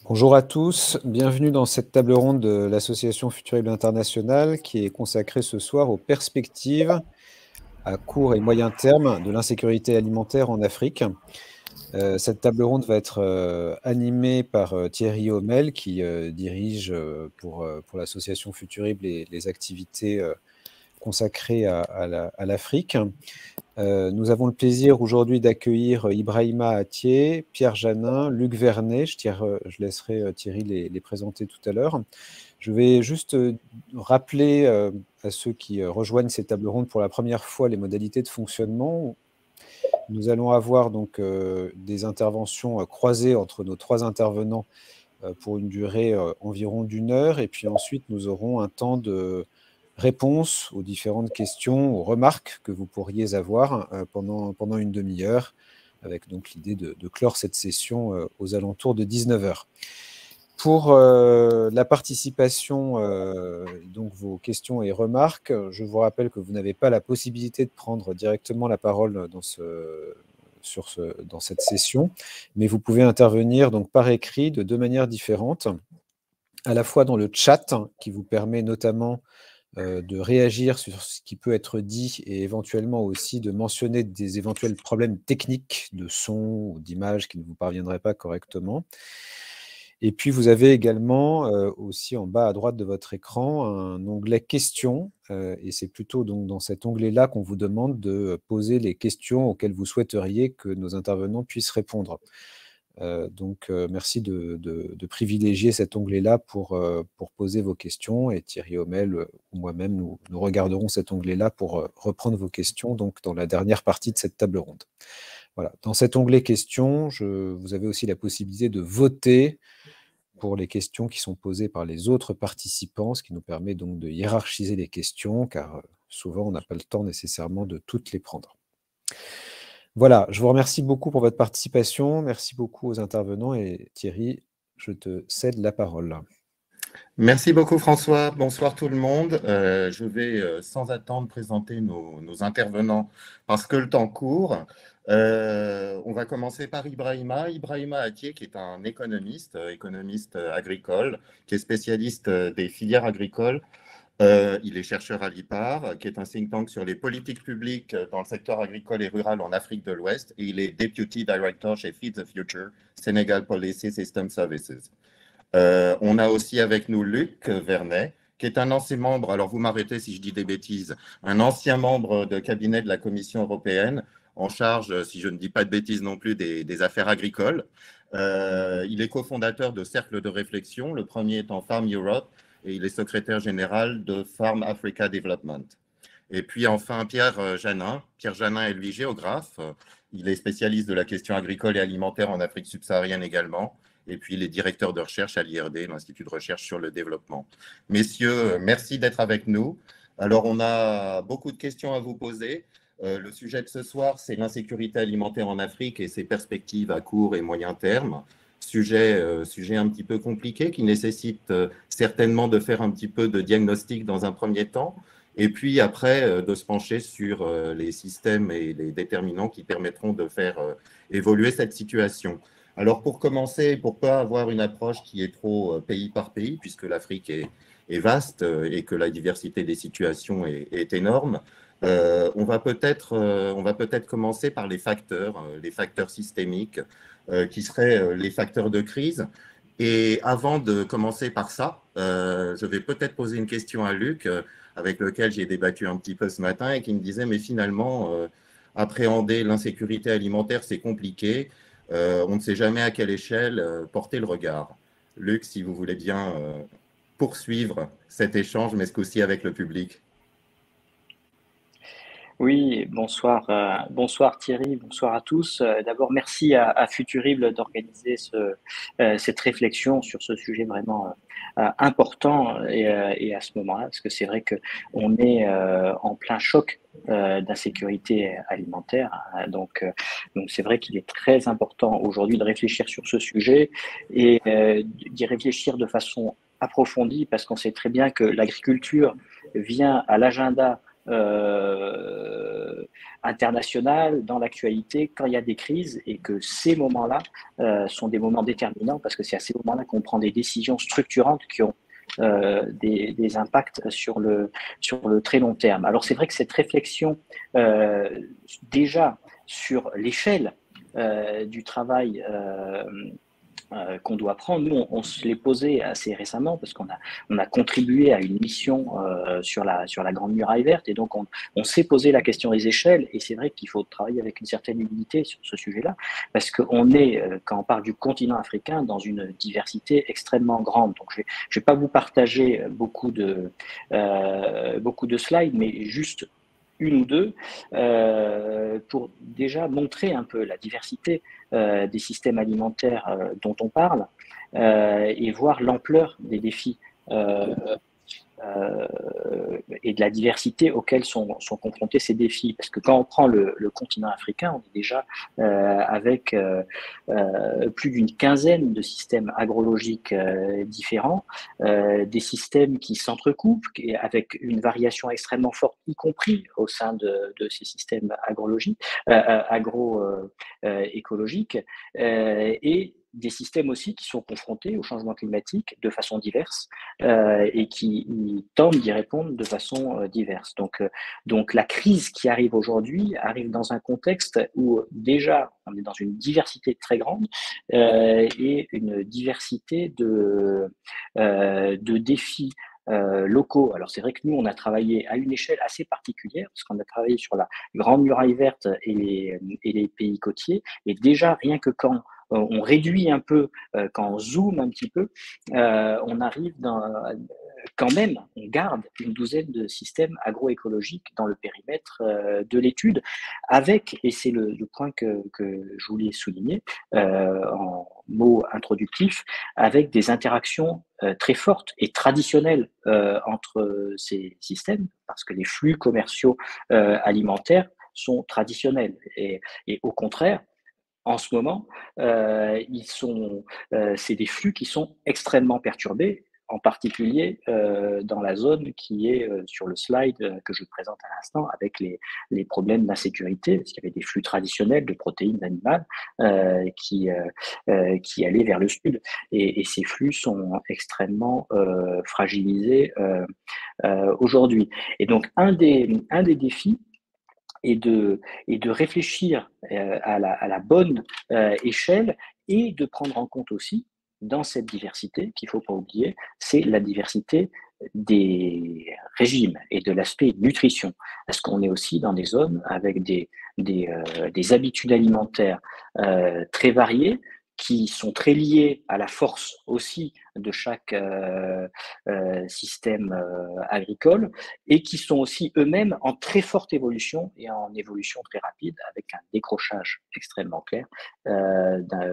Bonjour à tous, bienvenue dans cette table ronde de l'association Futurible International qui est consacrée ce soir aux perspectives à court et moyen terme de l'insécurité alimentaire en Afrique. Cette table ronde va être animée par Thierry Homel qui dirige pour l'association Futurible les activités consacrées à l'Afrique. Nous avons le plaisir aujourd'hui d'accueillir Ibrahima Attieh, Pierre Janin, Luc Vernet. Je laisserai Thierry les présenter tout à l'heure. Je vais juste rappeler à ceux qui rejoignent ces tables rondes pour la première fois les modalités de fonctionnement. Nous allons avoir donc des interventions croisées entre nos trois intervenants pour une durée environ d'1 heure. Et puis ensuite, nous aurons un temps de réponse aux différentes questions, aux remarques que vous pourriez avoir pendant une demi-heure, avec donc l'idée de clore cette session aux alentours de 19 heures. Pour la participation, donc vos questions et remarques, je vous rappelle que vous n'avez pas la possibilité de prendre directement la parole dans cette session, mais vous pouvez intervenir donc par écrit de deux manières différentes, à la fois dans le chat, qui vous permet notamment de réagir sur ce qui peut être dit et éventuellement aussi de mentionner des éventuels problèmes techniques de son ou d'image qui ne vous parviendraient pas correctement. Et puis, vous avez également aussi en bas à droite de votre écran un onglet questions. Et c'est plutôt donc dans cet onglet-là qu'on vous demande de poser les questions auxquelles vous souhaiteriez que nos intervenants puissent répondre. Merci de privilégier cet onglet-là pour poser vos questions. Et Thierry Homel ou moi-même, nous regarderons cet onglet-là pour reprendre vos questions donc, dans la dernière partie de cette table ronde. Voilà. Dans cet onglet questions, vous avez aussi la possibilité de voter pour les questions qui sont posées par les autres participants, ce qui nous permet donc de hiérarchiser les questions, car souvent on n'a pas le temps nécessairement de toutes les prendre. Voilà, je vous remercie beaucoup pour votre participation. Merci beaucoup aux intervenants. Et Thierry, je te cède la parole. Merci beaucoup François. Bonsoir tout le monde. Je vais sans attendre présenter nos intervenants parce que le temps court. On va commencer par Ibrahima Attieh, qui est un économiste agricole, qui est spécialiste des filières agricoles. Il est chercheur à l'IPAR, qui est un think tank sur les politiques publiques dans le secteur agricole et rural en Afrique de l'Ouest, et il est Deputy Director chez Feed the Future, Senegal Policy System Services. On a aussi avec nous Luc Vernet, qui est un ancien membre, alors vous m'arrêtez si je dis des bêtises, un ancien membre de cabinet de la Commission européenne, en charge, si je ne dis pas de bêtises non plus, des affaires agricoles. Il est cofondateur de cercles de réflexion, le premier étant Farm Europe, et il est secrétaire général de Farm Africa Development. Et puis enfin Pierre Janin. Pierre Janin est lui géographe. Il est spécialiste de la question agricole et alimentaire en Afrique subsaharienne également. Et puis il est directeur de recherche à l'IRD, l'Institut de recherche sur le développement. Messieurs, merci d'être avec nous. Alors on a beaucoup de questions à vous poser. Le sujet de ce soir, c'est l'insécurité alimentaire en Afrique et ses perspectives à court et moyen terme. Sujet un petit peu compliqué qui nécessite certainement de faire un petit peu de diagnostic dans un premier temps et puis après de se pencher sur les systèmes et les déterminants qui permettront de faire évoluer cette situation. Alors pour commencer, pour ne pas avoir une approche qui est trop pays par pays, puisque l'Afrique est vaste et que la diversité des situations est énorme, on va peut-être commencer par les facteurs systémiques qui seraient les facteurs de crise. Et avant de commencer par ça, je vais peut-être poser une question à Luc, avec lequel j'ai débattu un petit peu ce matin et qui me disait, mais finalement, appréhender l'insécurité alimentaire, c'est compliqué. On ne sait jamais à quelle échelle porter le regard. Luc, si vous voulez bien poursuivre cet échange, mais ce coup-ci avec le public. Oui, bonsoir Thierry, bonsoir à tous. D'abord, merci à Futurible d'organiser cette réflexion sur ce sujet vraiment important et à ce moment-là, parce que c'est vrai qu'on est en plein choc d'insécurité alimentaire. Donc c'est vrai qu'il est très important aujourd'hui de réfléchir sur ce sujet et d'y réfléchir de façon approfondie, parce qu'on sait très bien que l'agriculture vient à l'agenda internationale, dans l'actualité, quand il y a des crises, et que ces moments-là sont des moments déterminants, parce que c'est à ces moments-là qu'on prend des décisions structurantes qui ont des impacts sur le très long terme. Alors c'est vrai que cette réflexion déjà sur l'échelle du travail qu'on doit prendre. Nous, on se l'est posé assez récemment parce qu'on a contribué à une mission sur la Grande Muraille Verte, et donc on s'est posé la question des échelles, et c'est vrai qu'il faut travailler avec une certaine humilité sur ce sujet-là, parce qu'on est, quand on parle du continent africain, dans une diversité extrêmement grande. Donc je vais pas vous partager beaucoup de slides, mais juste une ou deux, pour déjà montrer un peu la diversité des systèmes alimentaires dont on parle, et voir l'ampleur des défis et de la diversité auxquels sont confrontés ces défis. Parce que quand on prend le continent africain, on est déjà avec plus d'une quinzaine de systèmes agrologiques différents, des systèmes qui s'entrecoupent, avec une variation extrêmement forte, y compris au sein de ces systèmes agroécologiques, et des systèmes aussi qui sont confrontés au changement climatique de façon diverse, et qui tentent d'y répondre de façon diverse. Donc la crise qui arrive aujourd'hui arrive dans un contexte où déjà on est dans une diversité très grande, et une diversité de défis locaux. Alors c'est vrai que nous, on a travaillé à une échelle assez particulière, parce qu'on a travaillé sur la Grande Muraille Verte et les pays côtiers, et déjà rien que quand on réduit un peu, quand on zoome un petit peu, on arrive quand même, on garde une douzaine de systèmes agroécologiques dans le périmètre de l'étude, avec, et c'est le point que je voulais souligner en mots introductifs, avec des interactions très fortes et traditionnelles entre ces systèmes, parce que les flux commerciaux alimentaires sont traditionnels, et au contraire, en ce moment, c'est des flux qui sont extrêmement perturbés, en particulier dans la zone qui est sur le slide que je présente à l'instant, avec les problèmes d'insécurité, parce qu'il y avait des flux traditionnels de protéines animales qui allaient vers le sud, et ces flux sont extrêmement fragilisés aujourd'hui. Et donc un des défis et de réfléchir à la bonne échelle, et de prendre en compte aussi, dans cette diversité qu'il ne faut pas oublier, c'est la diversité des régimes et de l'aspect nutrition. Parce qu'on est aussi dans des zones avec des habitudes alimentaires très variées, qui sont très liées à la force aussi de chaque système agricole, et qui sont aussi eux-mêmes en très forte évolution, et en évolution très rapide, avec un décrochage extrêmement clair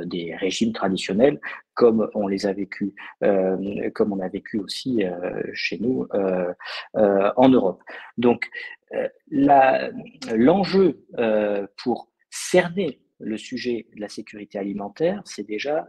des régimes traditionnels, comme on les a vécu, comme on a vécu aussi chez nous en Europe. Donc, l'enjeu pour cerner le sujet de la sécurité alimentaire, c'est déjà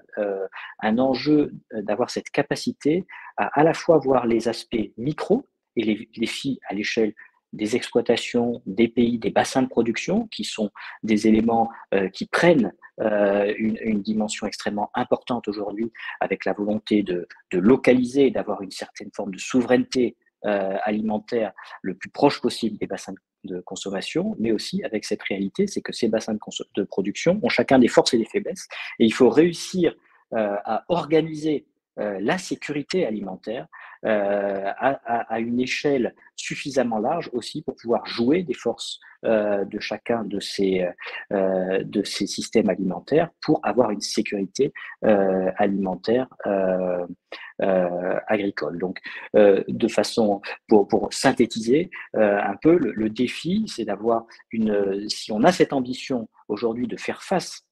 un enjeu d'avoir cette capacité à la fois voir les aspects micro et les défis à l'échelle des exploitations, des pays, des bassins de production, qui sont des éléments qui prennent une dimension extrêmement importante aujourd'hui, avec la volonté de localiser, d'avoir une certaine forme de souveraineté alimentaire le plus proche possible des bassins de consommation, mais aussi avec cette réalité, c'est que ces bassins de production ont chacun des forces et des faiblesses, et il faut réussir à organiser la sécurité alimentaire à une échelle suffisamment large aussi, pour pouvoir jouer des forces de chacun de ces systèmes alimentaires, pour avoir une sécurité alimentaire agricole. Donc, de façon, pour synthétiser un peu, le défi, c'est d'avoir si on a cette ambition aujourd'hui de faire face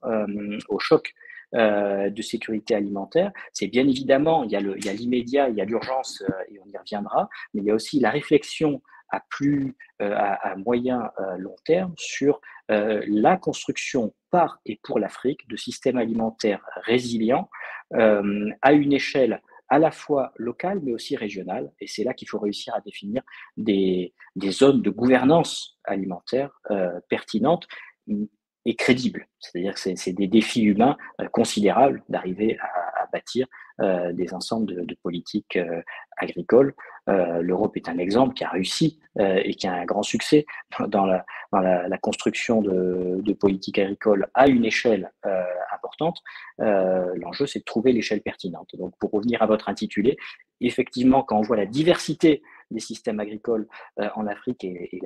au choc de sécurité alimentaire, c'est bien évidemment, il y a l'immédiat, il y a l'urgence, et on y reviendra, mais il y a aussi la réflexion à moyen long terme sur la construction par et pour l'Afrique de systèmes alimentaires résilients à une échelle à la fois locales, mais aussi régionales. Et c'est là qu'il faut réussir à définir des zones de gouvernance alimentaire pertinentes et crédibles. C'est-à-dire que c'est des défis humains considérables d'arriver à bâtir des ensembles de politiques agricoles. L'Europe est un exemple qui a réussi et qui a un grand succès dans la construction de politiques agricoles à une échelle importante. L'enjeu, c'est de trouver l'échelle pertinente. Donc, pour revenir à votre intitulé, effectivement, quand on voit la diversité des systèmes agricoles en Afrique et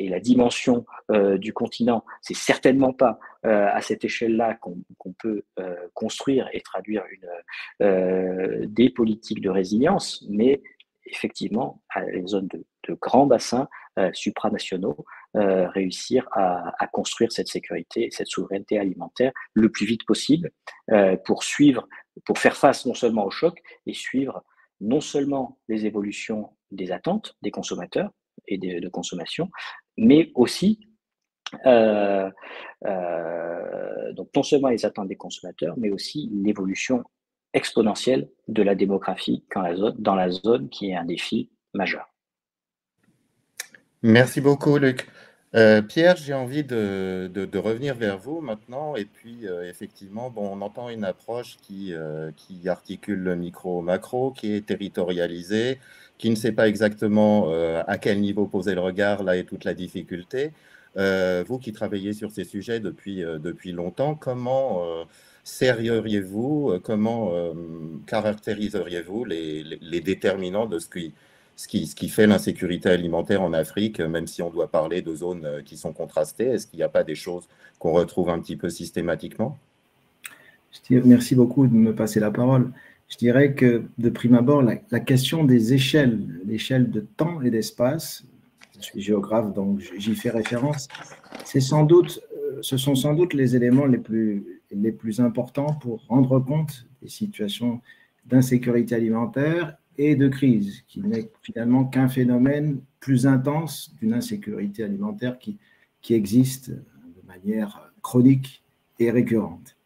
la dimension du continent, c'est certainement pas à cette échelle-là qu'on peut construire et traduire des politiques de résilience, mais effectivement, à les zones de grands bassins supranationaux, réussir à construire cette sécurité et cette souveraineté alimentaire le plus vite possible pour faire face non seulement au choc et suivre non seulement les évolutions des attentes des consommateurs et de consommation, mais aussi donc non seulement les attentes des consommateurs, mais aussi l'évolution exponentielle de la démographie dans la zone qui est un défi majeur. Merci beaucoup, Luc. Pierre, j'ai envie de revenir vers vous maintenant. Et puis, effectivement, bon, on entend une approche qui articule le micro-macro, qui est territorialisée, qui ne sait pas exactement à quel niveau poser le regard, là est toute la difficulté. Vous qui travaillez sur ces sujets depuis longtemps, comment serrieriez-vous, comment caractériseriez-vous les déterminants de ce qui fait l'insécurité alimentaire en Afrique, même si on doit parler de zones qui sont contrastées? Est-ce qu'il n'y a pas des choses qu'on retrouve un petit peu systématiquement? Merci beaucoup de me passer la parole. Je dirais que de prime abord, la question des échelles, l'échelle de temps et d'espace, je suis géographe donc j'y fais référence, ce sont sans doute les éléments les plus importants pour rendre compte des situations d'insécurité alimentaire et de crise, qui n'est finalement qu'un phénomène plus intense d'une insécurité alimentaire qui existe de manière chronique et récurrente.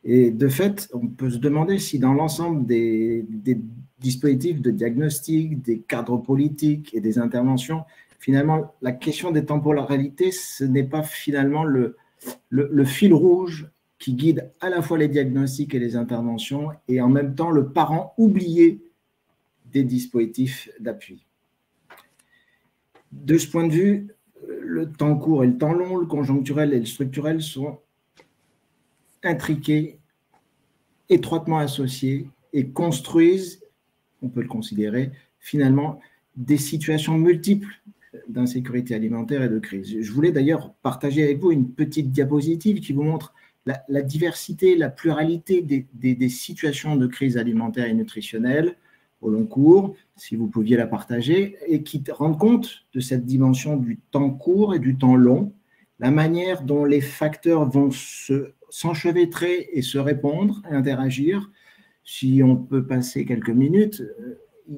Et de fait, on peut se demander si dans l'ensemble des dispositifs de diagnostic, des cadres politiques et des interventions, finalement, la question des temporalités, ce n'est pas finalement le fil rouge qui guide à la fois les diagnostics et les interventions, et en même temps le parent oublié des dispositifs d'appui. De ce point de vue, le temps court et le temps long, le conjoncturel et le structurel sont intriqués, étroitement associés et construisent, on peut le considérer, finalement, des situations multiples d'insécurité alimentaire et de crise. Je voulais d'ailleurs partager avec vous une petite diapositive qui vous montre la diversité, la pluralité des situations de crise alimentaire et nutritionnelle au long cours, si vous pouviez la partager, et qui rendent compte de cette dimension du temps court et du temps long, la manière dont les facteurs vont s'enchevêtrer et se répondre et interagir. Si on peut passer quelques minutes,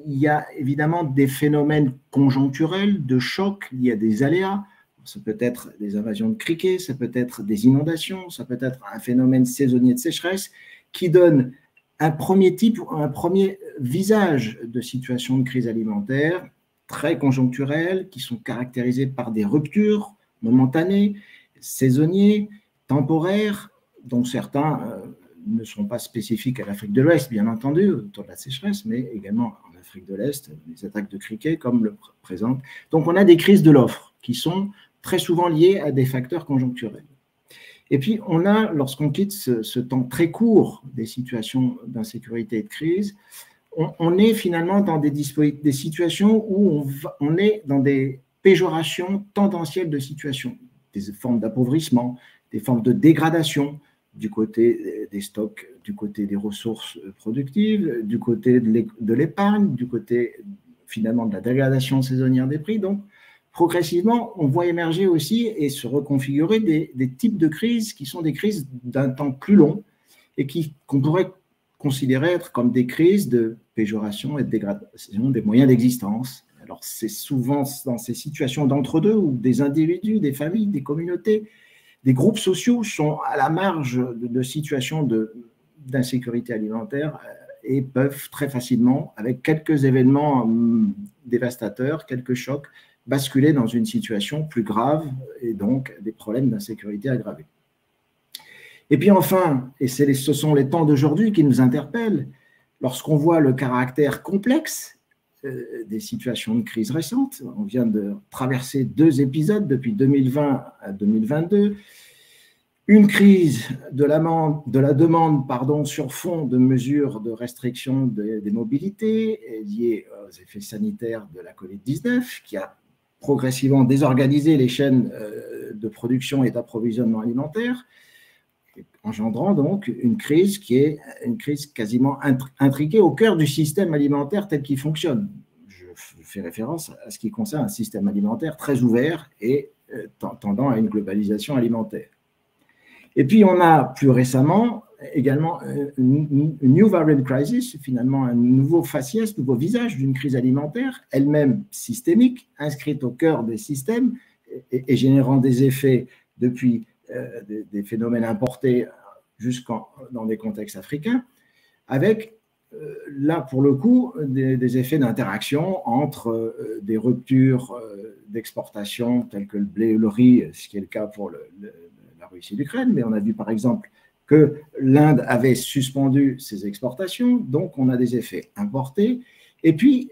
il y a évidemment des phénomènes conjoncturels, de chocs liés à des aléas. Ça peut être des invasions de criquets, ça peut être des inondations, ça peut être un phénomène saisonnier de sécheresse qui donne un premier type, un premier visage de situation de crise alimentaire très conjoncturelle, qui sont caractérisées par des ruptures momentanées, saisonniers, temporaires, dont certains ne sont pas spécifiques à l'Afrique de l'Ouest, bien entendu, autour de la sécheresse, mais également en Afrique de l'Est, les attaques de criquets comme le présente. Donc on a des crises de l'offre qui sont très souvent liées à des facteurs conjoncturels. Et puis, on a, lorsqu'on quitte ce temps très court des situations d'insécurité et de crise, on est finalement dans des situations où on est dans des péjorations tendancielles de situations, des formes d'appauvrissement, des formes de dégradation du côté des stocks, du côté des ressources productives, du côté de l'épargne, du côté finalement de la dégradation saisonnière des prix. Donc, progressivement, on voit émerger aussi et se reconfigurer des types de crises qui sont des crises d'un temps plus long et qu'on pourrait considérer être comme des crises de péjoration et de dégradation des moyens d'existence. Alors, c'est souvent dans ces situations d'entre-deux où des individus, des familles, des communautés, des groupes sociaux sont à la marge de situations d'insécurité alimentaire et peuvent très facilement, avec quelques événements dévastateurs, quelques chocs, basculer dans une situation plus grave et donc des problèmes d'insécurité aggravés. Et puis enfin, et ce sont les temps d'aujourd'hui qui nous interpellent, lorsqu'on voit le caractère complexe des situations de crise récentes, on vient de traverser 2 épisodes depuis 2020 à 2022, une crise de la demande sur fond de mesures de restriction des mobilités liées aux effets sanitaires de la Covid-19 qui a progressivement désorganisé les chaînes de production et d'approvisionnement alimentaire, engendrant donc une crise qui est une crise quasiment intriquée au cœur du système alimentaire tel qu'il fonctionne. Je fais référence à ce qui concerne un système alimentaire très ouvert et tendant à une globalisation alimentaire. Et puis on a plus récemment également une New Variant Crisis, finalement un nouveau faciès, nouveau visage d'une crise alimentaire, elle-même systémique, inscrite au cœur des systèmes et générant des effets depuis des phénomènes importés dans des contextes africains, avec là pour le coup des effets d'interaction entre des ruptures d'exportation telles que le blé et le riz, ce qui est le cas pour la Russie et l'Ukraine, mais on a vu par exemple que l'Inde avait suspendu ses exportations, donc on a des effets importés. Et puis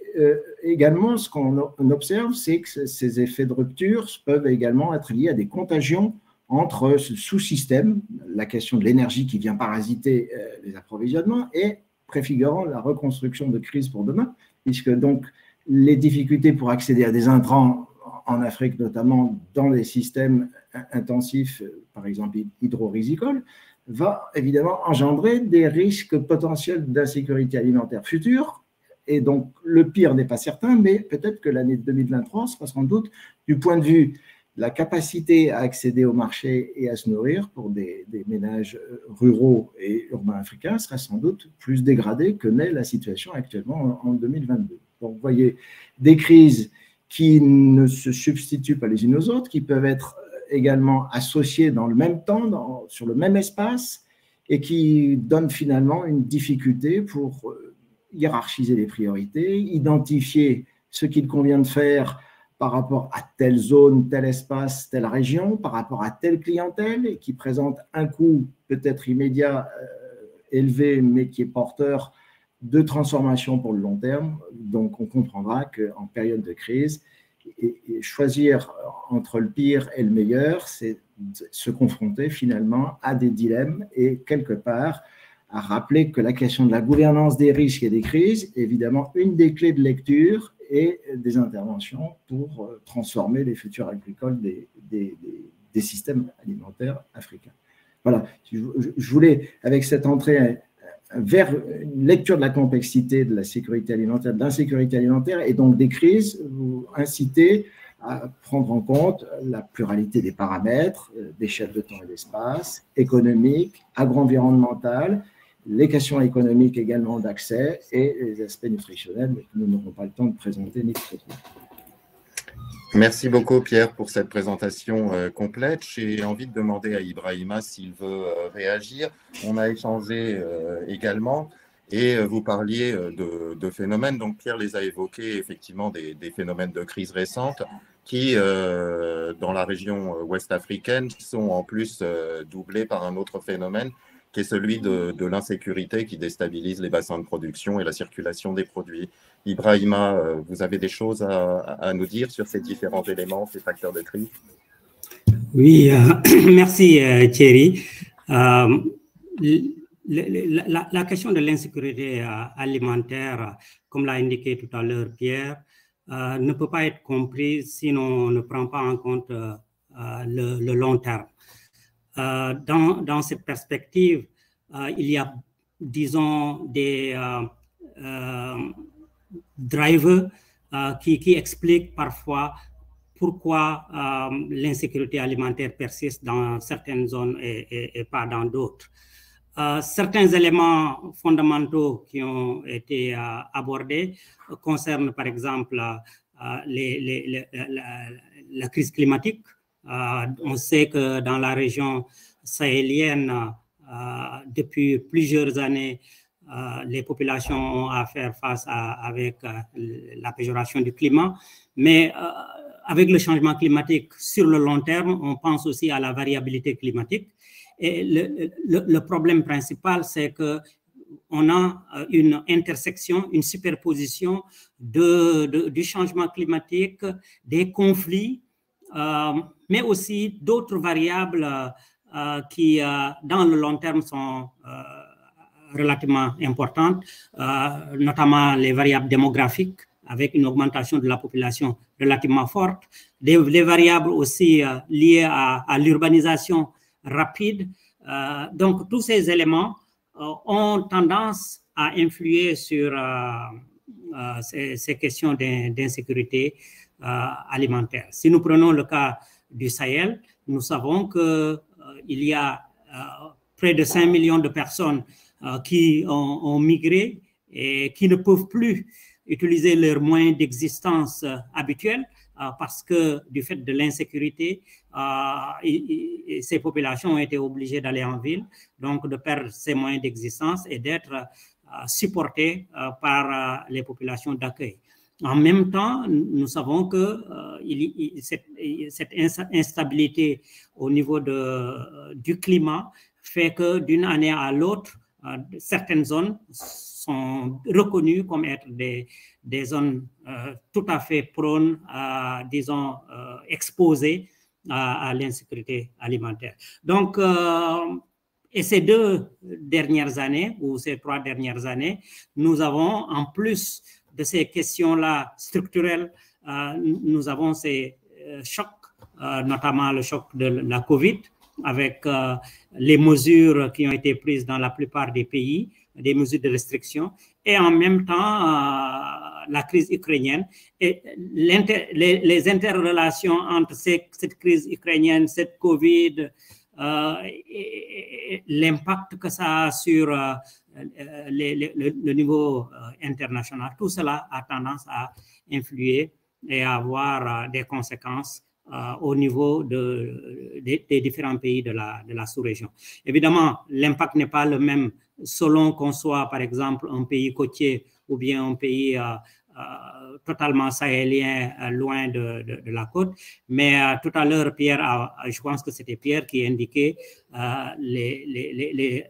également, ce qu'on observe, c'est que ces effets de rupture peuvent également être liés à des contagions entre ce sous-système, la question de l'énergie qui vient parasiter les approvisionnements et préfigurant la reconstruction de crise pour demain, puisque donc les difficultés pour accéder à des intrants en Afrique, notamment dans les systèmes intensifs, par exemple hydro-rizicoles, va évidemment engendrer des risques potentiels d'insécurité alimentaire future. Et donc, le pire n'est pas certain, mais peut-être que l'année 2023 sera sans doute, du point de vue de la capacité à accéder au marché et à se nourrir pour des ménages ruraux et urbains africains, sera sans doute plus dégradée que n'est la situation actuellement en 2022. Donc, vous voyez, des crises qui ne se substituent pas les unes aux autres, qui peuvent être également associées dans le même temps, sur le même espace, et qui donnent finalement une difficulté pour hiérarchiser les priorités, identifier ce qu'il convient de faire par rapport à telle zone, tel espace, telle région, par rapport à telle clientèle, et qui présente un coût peut-être immédiat élevé, mais qui est porteur de transformation pour le long terme. Donc, on comprendra qu'en période de crise, et choisir entre le pire et le meilleur, c'est se confronter finalement à des dilemmes et quelque part à rappeler que la question de la gouvernance des risques et des crises est évidemment une des clés de lecture et des interventions pour transformer les futurs agricoles des systèmes alimentaires africains. Voilà, je voulais, avec cette entrée vers une lecture de la complexité de la sécurité alimentaire, de l'insécurité alimentaire et donc des crises, vous inciter à prendre en compte la pluralité des paramètres, d'échelle de temps et d'espace, économique, agro-environnemental, les questions économiques également d'accès et les aspects nutritionnels que nous n'aurons pas le temps de présenter ni de traiter. Merci beaucoup Pierre pour cette présentation complète. J'ai envie de demander à Ibrahima s'il veut réagir. On a échangé également et vous parliez de phénomènes. Donc Pierre les a évoqués, effectivement des phénomènes de crise récente qui, dans la région ouest africaine, sont en plus doublés par un autre phénomène qui est celui de l'insécurité qui déstabilise les bassins de production et la circulation des produits. Ibrahima, vous avez des choses à nous dire sur ces différents éléments, ces facteurs de crise? Oui, merci Thierry. La question de l'insécurité alimentaire, comme l'a indiqué tout à l'heure Pierre, ne peut pas être comprise si on ne prend pas en compte le long terme. Dans cette perspective, il y a, disons, des drivers qui expliquent parfois pourquoi l'insécurité alimentaire persiste dans certaines zones et pas dans d'autres. Certains éléments fondamentaux qui ont été abordés concernent par exemple la crise climatique. On sait que dans la région sahélienne, depuis plusieurs années, les populations ont à faire face avec la péjoration du climat, mais avec le changement climatique sur le long terme, on pense aussi à la variabilité climatique. Et le problème principal, c'est qu'on a une intersection, une superposition du changement climatique, des conflits, mais aussi d'autres variables qui, dans le long terme, sont relativement importantes, notamment les variables démographiques, avec une augmentation de la population relativement forte, les variables aussi liées à l'urbanisation rapide. Donc, tous ces éléments ont tendance à influer sur ces questions d'insécurité alimentaire. Si nous prenons le cas du Sahel, nous savons qu'il y a près de 5 millions de personnes qui ont migré et qui ne peuvent plus utiliser leurs moyens d'existence habituels parce que du fait de l'insécurité, ces populations ont été obligées d'aller en ville, donc de perdre ces moyens d'existence et d'être supportées par les populations d'accueil. En même temps, nous savons que cette instabilité au niveau du climat fait que d'une année à l'autre, certaines zones sont reconnues comme être des zones tout à fait prônes, disons, exposées à l'insécurité alimentaire. Donc, et ces 2 dernières années, ou ces 3 dernières années, nous avons, en plus de ces questions-là structurelles, nous avons ces chocs, notamment le choc de la COVID, avec les mesures qui ont été prises dans la plupart des pays, des mesures de restriction, et en même temps la crise ukrainienne et les interrelations entre cette crise ukrainienne, cette COVID, et l'impact que ça a sur le niveau international. Tout cela a tendance à influer et à avoir des conséquences au niveau des différents pays de la sous-région. Évidemment, l'impact n'est pas le même selon qu'on soit, par exemple, un pays côtier ou bien un pays totalement sahélien, loin de la côte. Mais tout à l'heure, Pierre, je pense que c'était Pierre qui indiquait les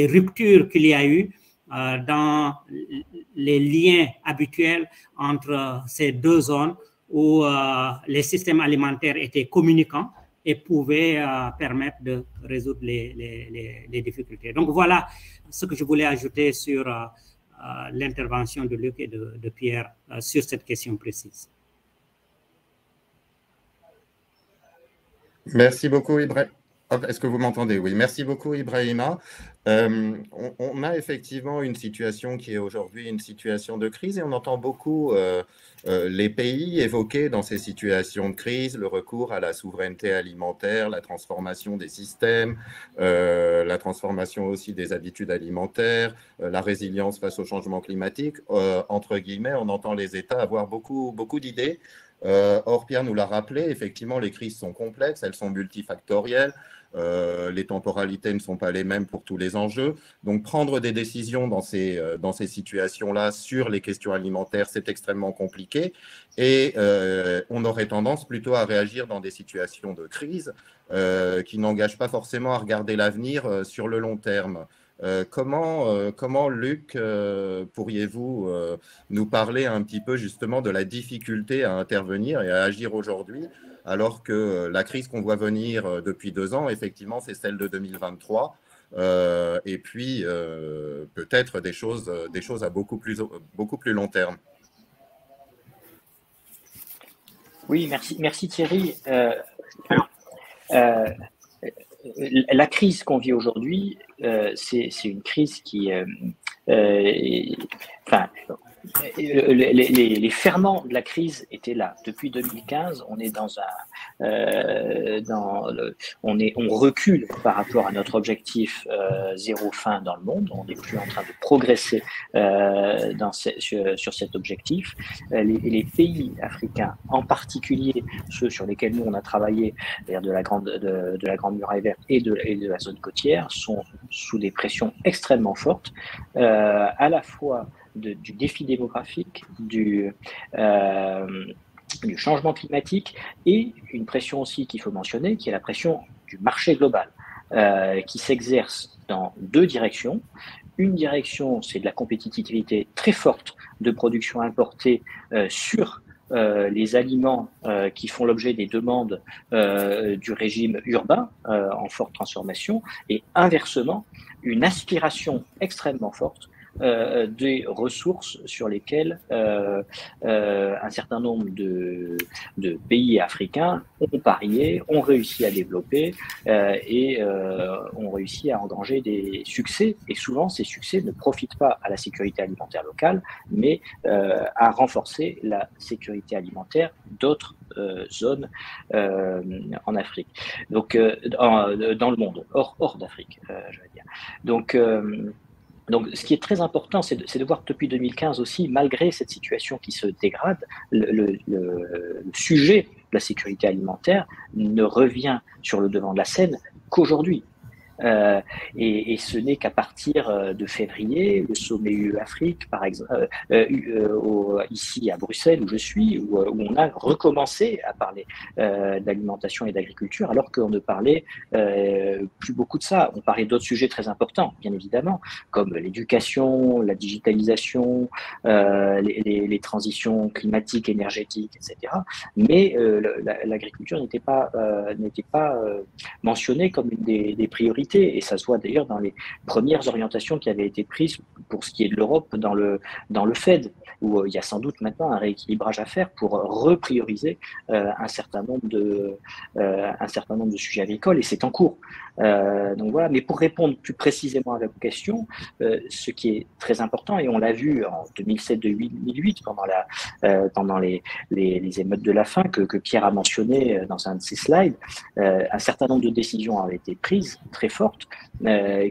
ruptures qu'il y a eu dans les liens habituels entre ces 2 zones où les systèmes alimentaires étaient communicants et pouvaient permettre de résoudre les difficultés. Donc voilà ce que je voulais ajouter sur l'intervention de Luc et de Pierre sur cette question précise. Merci beaucoup, Ibrahima. Est-ce que vous m'entendez? Oui, merci beaucoup, Ibrahima. On a effectivement une situation qui est aujourd'hui une situation de crise et on entend beaucoup les pays évoquer dans ces situations de crise le recours à la souveraineté alimentaire, la transformation des systèmes, la transformation aussi des habitudes alimentaires, la résilience face au changement climatique. Entre guillemets, on entend les États avoir beaucoup d'idées. Or, Pierre nous l'a rappelé, effectivement, les crises sont complexes, elles sont multifactorielles. Les temporalités ne sont pas les mêmes pour tous les enjeux. Donc, prendre des décisions dans ces situations-là sur les questions alimentaires, c'est extrêmement compliqué. Et on aurait tendance plutôt à réagir dans des situations de crise qui n'engagent pas forcément à regarder l'avenir sur le long terme. Comment Luc, pourriez-vous nous parler un petit peu justement de la difficulté à intervenir et à agir aujourd'hui, alors que la crise qu'on voit venir depuis 2 ans, effectivement, c'est celle de 2023, et puis peut-être des choses à beaucoup plus long terme. Oui, merci Thierry. La crise qu'on vit aujourd'hui, c'est une crise qui, les ferments de la crise étaient là. Depuis 2015, on est on recule par rapport à notre objectif zéro faim dans le monde. On n'est plus en train de progresser sur cet objectif. Les pays africains, en particulier ceux sur lesquels nous on a travaillé, c'est-à-dire de la Grande Muraille Verte et de la zone côtière, sont sous des pressions extrêmement fortes, à la fois du défi démographique, du changement climatique, et une pression aussi qu'il faut mentionner, qui est la pression du marché global, qui s'exerce dans deux directions. Une direction, c'est de la compétitivité très forte de production importée sur les aliments qui font l'objet des demandes du régime urbain en forte transformation, et inversement, une aspiration extrêmement forte des ressources sur lesquelles un certain nombre de pays africains ont parié, ont réussi à développer et ont réussi à engranger des succès. Et souvent, ces succès ne profitent pas à la sécurité alimentaire locale, mais à renforcer la sécurité alimentaire d'autres zones en Afrique. Donc, dans le monde, hors d'Afrique, je veux dire. Donc, ce qui est très important, c'est de voir que depuis 2015 aussi, malgré cette situation qui se dégrade, le sujet de la sécurité alimentaire ne revient sur le devant de la scène qu'aujourd'hui. Et ce n'est qu'à partir de février, le sommet UE-Afrique, par exemple, ici à Bruxelles, où je suis, où on a recommencé à parler d'alimentation et d'agriculture, alors qu'on ne parlait plus beaucoup de ça. On parlait d'autres sujets très importants, bien évidemment, comme l'éducation, la digitalisation, les transitions climatiques, énergétiques, etc. Mais l'agriculture n'était pas mentionnée comme une des priorités. Et ça se voit d'ailleurs dans les premières orientations qui avaient été prises pour ce qui est de l'Europe dans le FED, où il y a sans doute maintenant un rééquilibrage à faire pour reprioriser un certain nombre de sujets agricoles, et c'est en cours. Donc voilà. Mais pour répondre plus précisément à la question, ce qui est très important, et on l'a vu en 2007-2008 pendant les émeutes de la faim que Pierre a mentionné dans un de ses slides, un certain nombre de décisions avaient été prises très fortes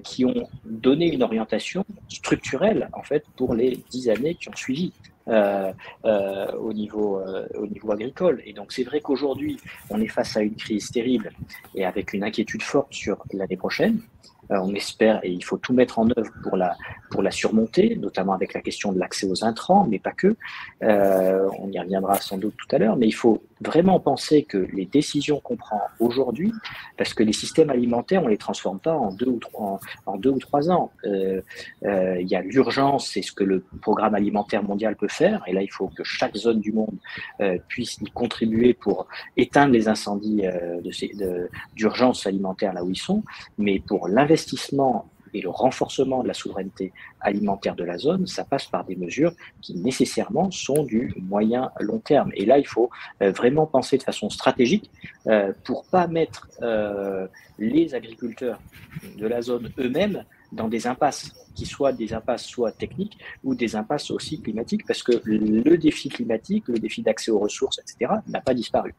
qui ont donné une orientation structurelle en fait pour les 10 années qui ont suivi. Au niveau agricole. Et donc c'est vrai qu'aujourd'hui on est face à une crise terrible et avec une inquiétude forte sur l'année prochaine. On espère, et il faut tout mettre en œuvre pour la surmonter, notamment avec la question de l'accès aux intrants, mais pas que. On y reviendra sans doute tout à l'heure, mais il faut vraiment penser que les décisions qu'on prend aujourd'hui, parce que les systèmes alimentaires, on les transforme pas en 2 ou 3 ans. Il y a l'urgence, c'est ce que le programme alimentaire mondial peut faire, et là il faut que chaque zone du monde puisse y contribuer pour éteindre les incendies d'urgence alimentaire là où ils sont, mais pour l'investissement et le renforcement de la souveraineté alimentaire de la zone, ça passe par des mesures qui nécessairement sont du moyen-long terme. Et là, il faut vraiment penser de façon stratégique pour pas mettre les agriculteurs de la zone eux-mêmes dans des impasses, qui soient des impasses soit techniques ou des impasses aussi climatiques, parce que le défi climatique, le défi d'accès aux ressources, etc., n'a pas disparu.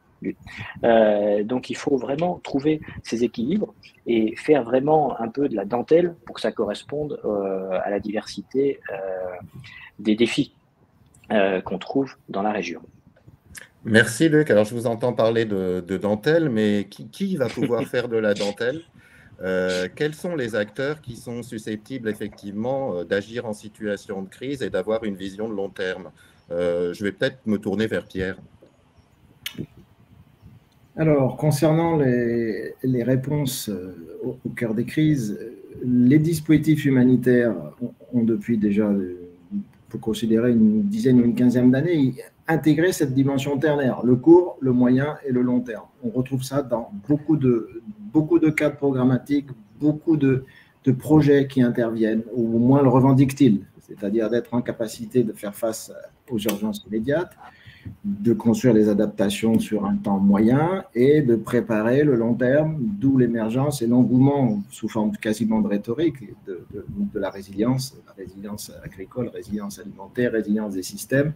Donc il faut vraiment trouver ces équilibres et faire vraiment un peu de la dentelle pour que ça corresponde à la diversité des défis qu'on trouve dans la région. Merci Luc. Alors je vous entends parler de dentelle, mais qui va pouvoir faire de la dentelle ? Quels sont les acteurs qui sont susceptibles effectivement d'agir en situation de crise et d'avoir une vision de long terme ? Je vais peut-être me tourner vers Pierre. Alors, concernant les réponses au cœur des crises, les dispositifs humanitaires ont depuis déjà, on peut considérer une dizaine ou une quinzaine d'années, intégré cette dimension ternaire, le court, le moyen et le long terme. On retrouve ça dans beaucoup de cadres programmatiques, beaucoup de projets qui interviennent, ou au moins le revendiquent-ils, c'est-à-dire d'être en capacité de faire face aux urgences immédiates. de construire des adaptations sur un temps moyen et de préparer le long terme, d'où l'émergence et l'engouement sous forme quasiment de rhétorique de la résilience agricole, résilience alimentaire, résilience des systèmes.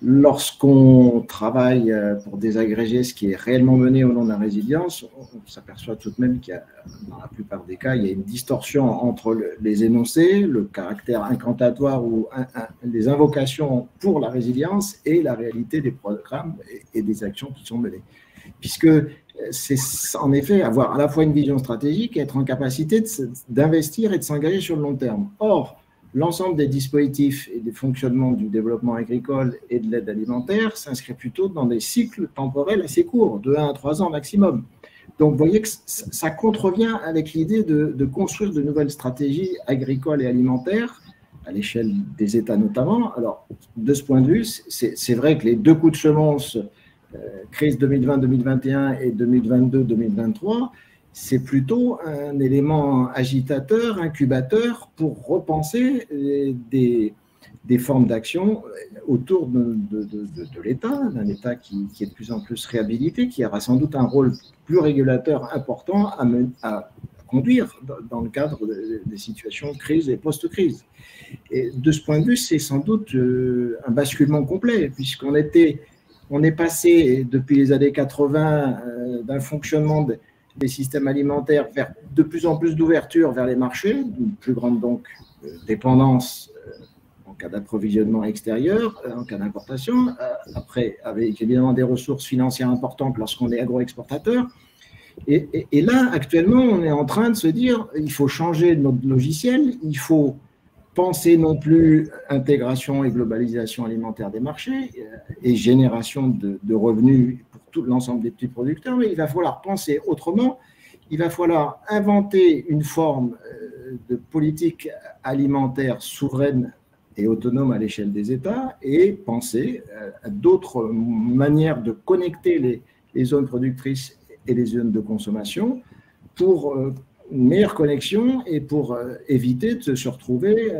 Lorsqu'on travaille pour désagréger ce qui est réellement mené au nom de la résilience, on s'aperçoit tout de même qu'il y a, dans la plupart des cas, il y a une distorsion entre les énoncés, le caractère incantatoire ou les invocations pour la résilience et la réalité des programmes et des actions qui sont menées. Puisque c'est en effet avoir à la fois une vision stratégique et être en capacité d'investir et de s'engager sur le long terme. Or, l'ensemble des dispositifs et des fonctionnements du développement agricole et de l'aide alimentaire s'inscrit plutôt dans des cycles temporels assez courts, de 1 à 3 ans maximum. Donc, vous voyez que ça contrevient avec l'idée de construire de nouvelles stratégies agricoles et alimentaires, à l'échelle des États notamment. Alors, de ce point de vue, c'est vrai que les deux coups de semonce, crise 2020-2021 et 2022-2023, c'est plutôt un élément agitateur, incubateur pour repenser des formes d'action autour de l'État, d'un État qui est de plus en plus réhabilité, qui aura sans doute un rôle plus régulateur important à conduire dans le cadre des situations de crise et post-crise. Et de ce point de vue, c'est sans doute un basculement complet, puisqu'on est passé depuis les années 80 d'un fonctionnement des systèmes alimentaires vers de plus en plus d'ouverture vers les marchés, une plus grande donc dépendance en cas d'approvisionnement extérieur, en cas d'importation, après avec évidemment des ressources financières importantes lorsqu'on est agro-exportateur. Et là, actuellement, on est en train de se dire il faut changer notre logiciel, il faut penser non plus intégration et globalisation alimentaire des marchés et génération de revenus pour tout l'ensemble des petits producteurs, mais il va falloir penser autrement, il va falloir inventer une forme de politique alimentaire souveraine et autonome à l'échelle des États et penser à d'autres manières de connecter les zones productrices et les zones de consommation pour une meilleure connexion et pour éviter de se retrouver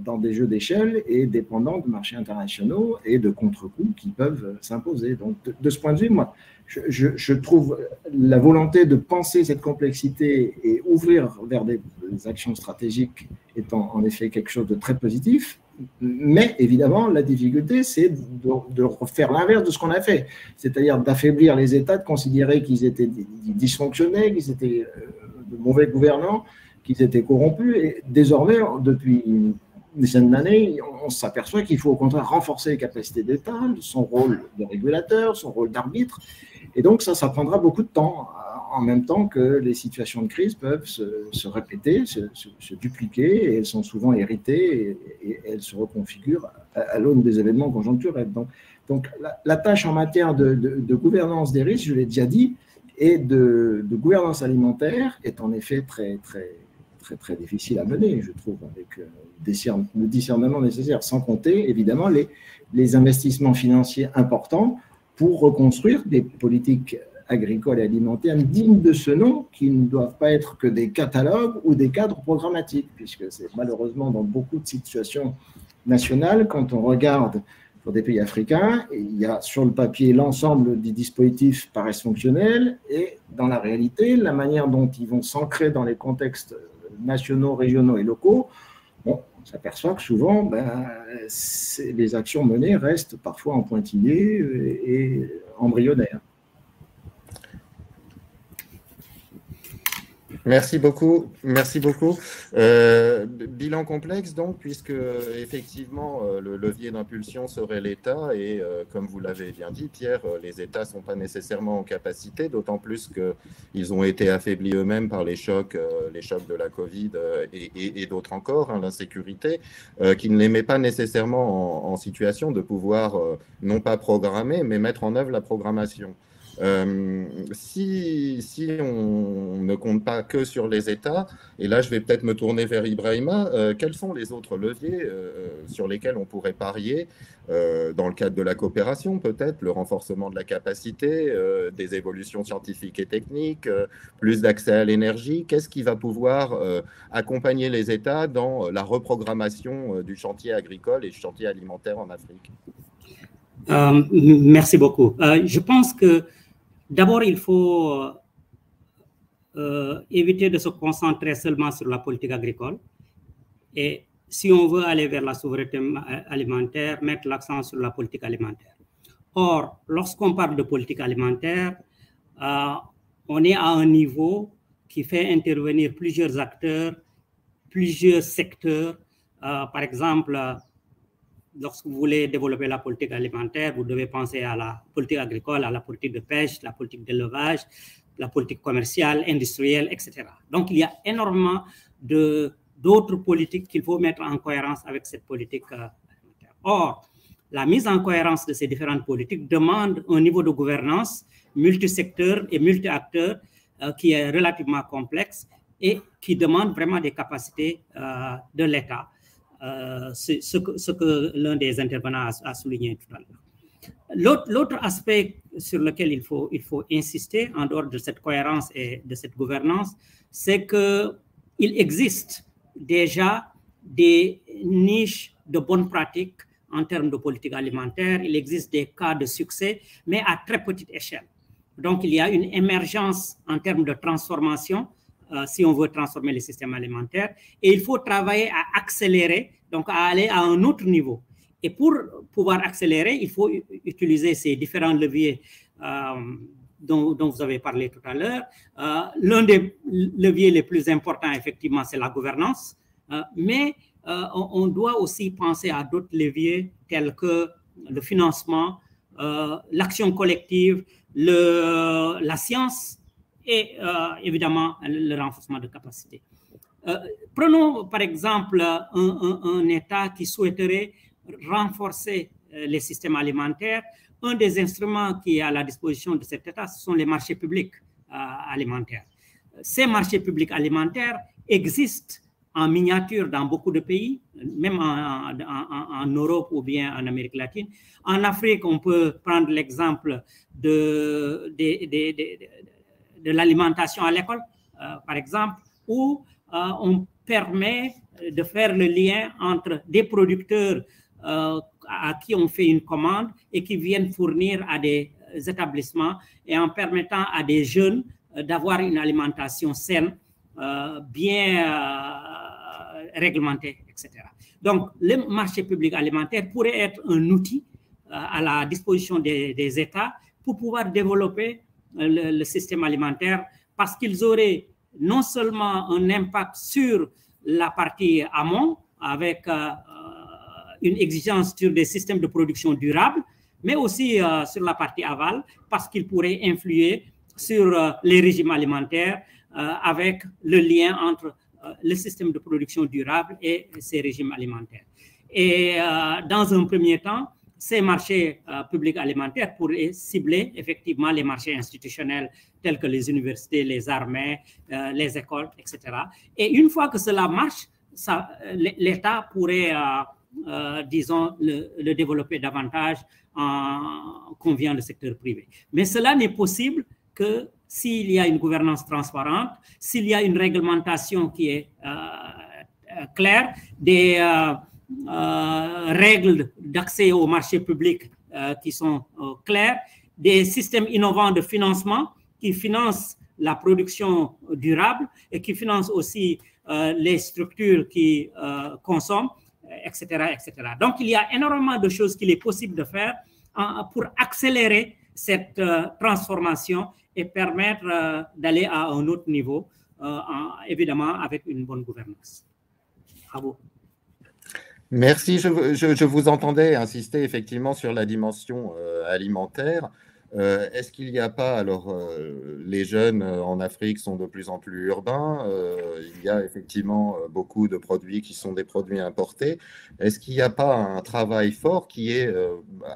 dans des jeux d'échelle et dépendants de marchés internationaux et de contre-coups qui peuvent s'imposer. Donc, de ce point de vue, moi, je trouve la volonté de penser cette complexité et ouvrir vers des actions stratégiques étant en effet quelque chose de très positif. Mais évidemment, la difficulté, c'est de refaire l'inverse de ce qu'on a fait, c'est-à-dire d'affaiblir les États, de considérer qu'ils étaient dysfonctionnels, qu'ils étaient de mauvais gouvernants, qu'ils étaient corrompus. Et désormais, depuis une dizaine d'années, on s'aperçoit qu'il faut au contraire renforcer les capacités d'État, son rôle de régulateur, son rôle d'arbitre. Et donc ça prendra beaucoup de temps, en même temps que les situations de crise peuvent se répéter, se dupliquer, et elles sont souvent héritées et elles se reconfigurent à l'aune des événements conjoncturels. Donc la tâche en matière de gouvernance des risques, je l'ai déjà dit, et de gouvernance alimentaire est en effet très, très, très, très difficile à mener, je trouve, avec le discernement nécessaire, sans compter évidemment les investissements financiers importants pour reconstruire des politiques agricoles et alimentaires dignes de ce nom, qui ne doivent pas être que des catalogues ou des cadres programmatiques, puisque c'est malheureusement dans beaucoup de situations nationales, quand on regarde pour des pays africains, il y a sur le papier l'ensemble des dispositifs paraissent fonctionnels, et dans la réalité, la manière dont ils vont s'ancrer dans les contextes nationaux, régionaux et locaux, on s'aperçoit que souvent, les actions menées restent parfois en pointillé et embryonnaires. Merci beaucoup, merci beaucoup. Bilan complexe donc, puisque effectivement le levier d'impulsion serait l'État et comme vous l'avez bien dit Pierre, les États ne sont pas nécessairement en capacité, d'autant plus qu'ils ont été affaiblis eux-mêmes par les chocs de la Covid et d'autres encore, hein, l'insécurité, qui ne les met pas nécessairement en situation de pouvoir non pas programmer, mais mettre en œuvre la programmation. Si on ne compte pas que sur les États, et là je vais peut-être me tourner vers Ibrahima, quels sont les autres leviers sur lesquels on pourrait parier dans le cadre de la coopération, peut-être le renforcement de la capacité, des évolutions scientifiques et techniques, plus d'accès à l'énergie? Qu'est-ce qui va pouvoir accompagner les États dans la reprogrammation du chantier agricole et du chantier alimentaire en Afrique? Merci beaucoup. Je pense que d'abord, il faut éviter de se concentrer seulement sur la politique agricole. Et si on veut aller vers la souveraineté alimentaire, mettre l'accent sur la politique alimentaire. Or, lorsqu'on parle de politique alimentaire, on est à un niveau qui fait intervenir plusieurs acteurs, plusieurs secteurs. Par exemple, lorsque vous voulez développer la politique alimentaire, vous devez penser à la politique agricole, à la politique de pêche, la politique d'élevage, la politique commerciale, industrielle, etc. Donc, il y a énormément d'autres politiques qu'il faut mettre en cohérence avec cette politique alimentaire. Or, la mise en cohérence de ces différentes politiques demande un niveau de gouvernance multisecteur et multi-acteurs qui est relativement complexe et qui demande vraiment des capacités de l'État. C'est ce que l'un des intervenants a souligné tout à l'heure. L'autre aspect sur lequel il faut insister, en dehors de cette cohérence et de cette gouvernance, c'est qu'il existe déjà des niches de bonnes pratiques en termes de politique alimentaire. Il existe des cas de succès, mais à très petite échelle. Donc, il y a une émergence en termes de transformation, si on veut transformer le système alimentaire. Et il faut travailler à accélérer, donc à aller à un autre niveau. Et pour pouvoir accélérer, il faut utiliser ces différents leviers dont vous avez parlé tout à l'heure. L'un des leviers les plus importants, effectivement, c'est la gouvernance. Mais on doit aussi penser à d'autres leviers tels que le financement, l'action collective, la science et évidemment le renforcement de capacités. Prenons par exemple un État qui souhaiterait renforcer les systèmes alimentaires. Un des instruments qui est à la disposition de cet État, ce sont les marchés publics alimentaires. Ces marchés publics alimentaires existent en miniature dans beaucoup de pays, même en Europe ou bien en Amérique latine. En Afrique, on peut prendre l'exemple de l'alimentation à l'école, par exemple, où on permet de faire le lien entre des producteurs à qui on fait une commande et qui viennent fournir à des établissements et en permettant à des jeunes d'avoir une alimentation saine, bien réglementée, etc. Donc, le marché public alimentaire pourrait être un outil à la disposition des États pour pouvoir développer le système alimentaire parce qu'ils auraient non seulement un impact sur la partie amont avec une exigence sur des systèmes de production durables, mais aussi sur la partie aval parce qu'ils pourraient influer sur les régimes alimentaires avec le lien entre le système de production durable et ces régimes alimentaires. Et dans un premier temps, ces marchés publics alimentaires pourraient cibler effectivement les marchés institutionnels tels que les universités, les armées, les écoles, etc. Et une fois que cela marche, l'État pourrait, disons, le développer davantage en conviant le secteur privé. Mais cela n'est possible que s'il y a une gouvernance transparente, s'il y a une réglementation qui est claire, des règles d'accès au marché public qui sont claires, des systèmes innovants de financement qui financent la production durable et qui financent aussi les structures qui consomment, etc., etc. Donc, il y a énormément de choses qu'il est possible de faire pour accélérer cette transformation et permettre d'aller à un autre niveau, évidemment avec une bonne gouvernance. À vous. Merci. Je vous entendais insister effectivement sur la dimension alimentaire. Est-ce qu'il n'y a pas, alors les jeunes en Afrique sont de plus en plus urbains, il y a effectivement beaucoup de produits qui sont des produits importés. Est-ce qu'il n'y a pas un travail fort qui est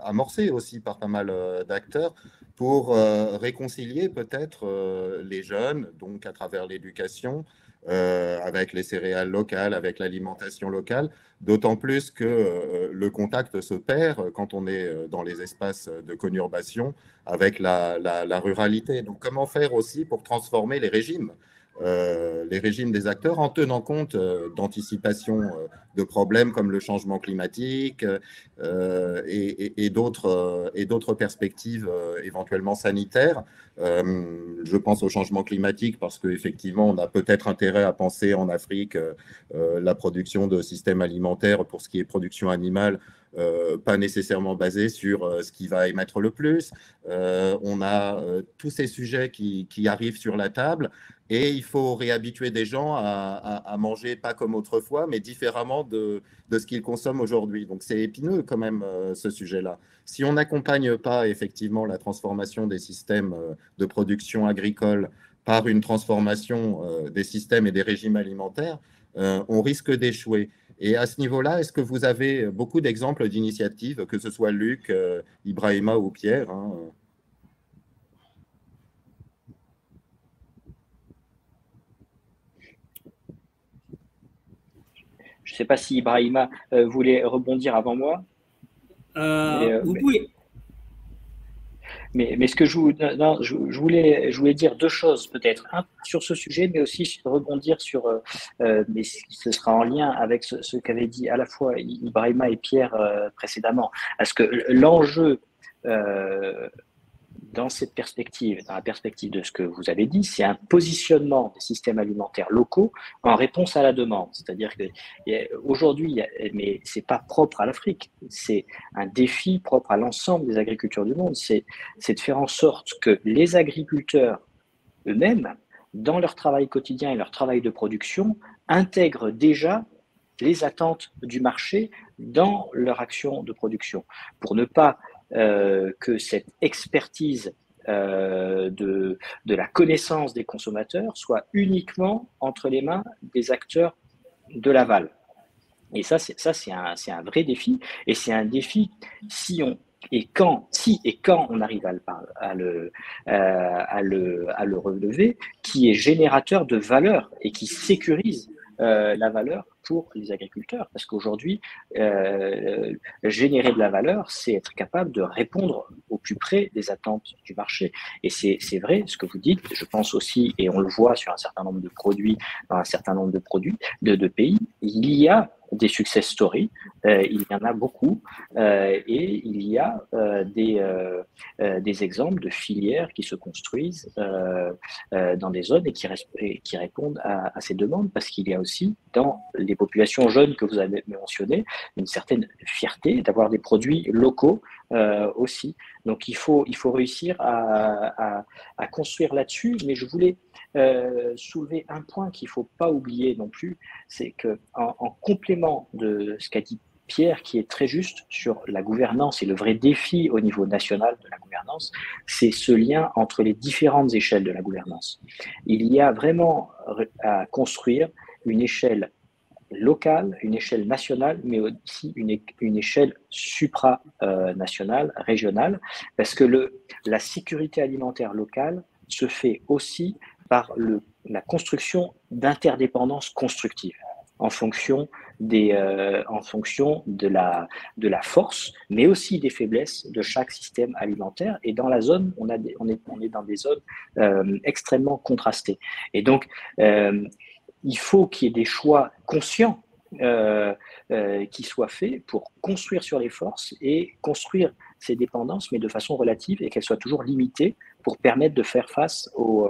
amorcé aussi par pas mal d'acteurs pour réconcilier peut-être les jeunes, donc à travers l'éducation, avec les céréales locales, avec l'alimentation locale, d'autant plus que le contact se perd quand on est dans les espaces de conurbation avec la ruralité. Donc, comment faire aussi pour transformer les régimes les régimes des acteurs en tenant compte d'anticipation de problèmes comme le changement climatique et d'autres perspectives éventuellement sanitaires. Je pense au changement climatique parce qu'effectivement, on a peut-être intérêt à penser en Afrique la production de systèmes alimentaires pour ce qui est production animale, pas nécessairement basée sur ce qui va émettre le plus. On a tous ces sujets qui arrivent sur la table et il faut réhabituer des gens à manger pas comme autrefois, mais différemment de ce qu'ils consomment aujourd'hui. Donc c'est épineux quand même ce sujet-là. Si on n'accompagne pas effectivement la transformation des systèmes de production agricole par une transformation des systèmes et des régimes alimentaires, on risque d'échouer. Et à ce niveau-là, est-ce que vous avez beaucoup d'exemples d'initiatives, que ce soit Luc, Ibrahima ou Pierre, hein? Je ne sais pas si Ibrahima voulait rebondir avant moi. Vous pouvez. Mais ce que je voulais dire deux choses peut-être, un sur ce sujet, mais aussi rebondir sur, mais ce sera en lien avec ce qu'avaient dit à la fois Ibrahima et Pierre précédemment, parce que l'enjeu dans cette perspective, dans la perspective de ce que vous avez dit, c'est un positionnement des systèmes alimentaires locaux en réponse à la demande. C'est-à-dire qu'aujourd'hui, mais c'est pas propre à l'Afrique, c'est un défi propre à l'ensemble des agricultures du monde, c'est de faire en sorte que les agriculteurs eux-mêmes, dans leur travail quotidien et leur travail de production, intègrent déjà les attentes du marché dans leur action de production, pour ne pas que cette expertise de la connaissance des consommateurs soit uniquement entre les mains des acteurs de l'aval. Et ça, c'est un vrai défi. Et c'est un défi si et quand on arrive à le relever, qui est générateur de valeur et qui sécurise la valeur pour les agriculteurs. Parce qu'aujourd'hui, générer de la valeur, c'est être capable de répondre au plus près des attentes du marché. Et c'est vrai ce que vous dites, je pense aussi, et on le voit sur un certain nombre de produits, dans un certain nombre de produits, de pays, il y a des success stories, il y en a beaucoup, et il y a des exemples de filières qui se construisent dans des zones et qui répondent à ces demandes, parce qu'il y a aussi dans les populations jeunes que vous avez mentionnées une certaine fierté d'avoir des produits locaux aussi. Donc il faut réussir à construire là-dessus, mais je voulais soulever un point qu'il ne faut pas oublier non plus, c'est qu'en complément de ce qu'a dit Pierre, qui est très juste sur la gouvernance et le vrai défi au niveau national de la gouvernance, c'est ce lien entre les différentes échelles de la gouvernance. Il y a vraiment à construire une échelle locale, une échelle nationale, mais aussi une échelle supranationale, régionale, parce que la sécurité alimentaire locale se fait aussi par la construction d'interdépendances constructives en fonction de la force, mais aussi des faiblesses de chaque système alimentaire. Et dans la zone, on est dans des zones extrêmement contrastées. Et donc, il faut qu'il y ait des choix conscients qui soient faits pour construire sur les forces et construire ces dépendances, mais de façon relative et qu'elles soient toujours limitées pour permettre de faire face aux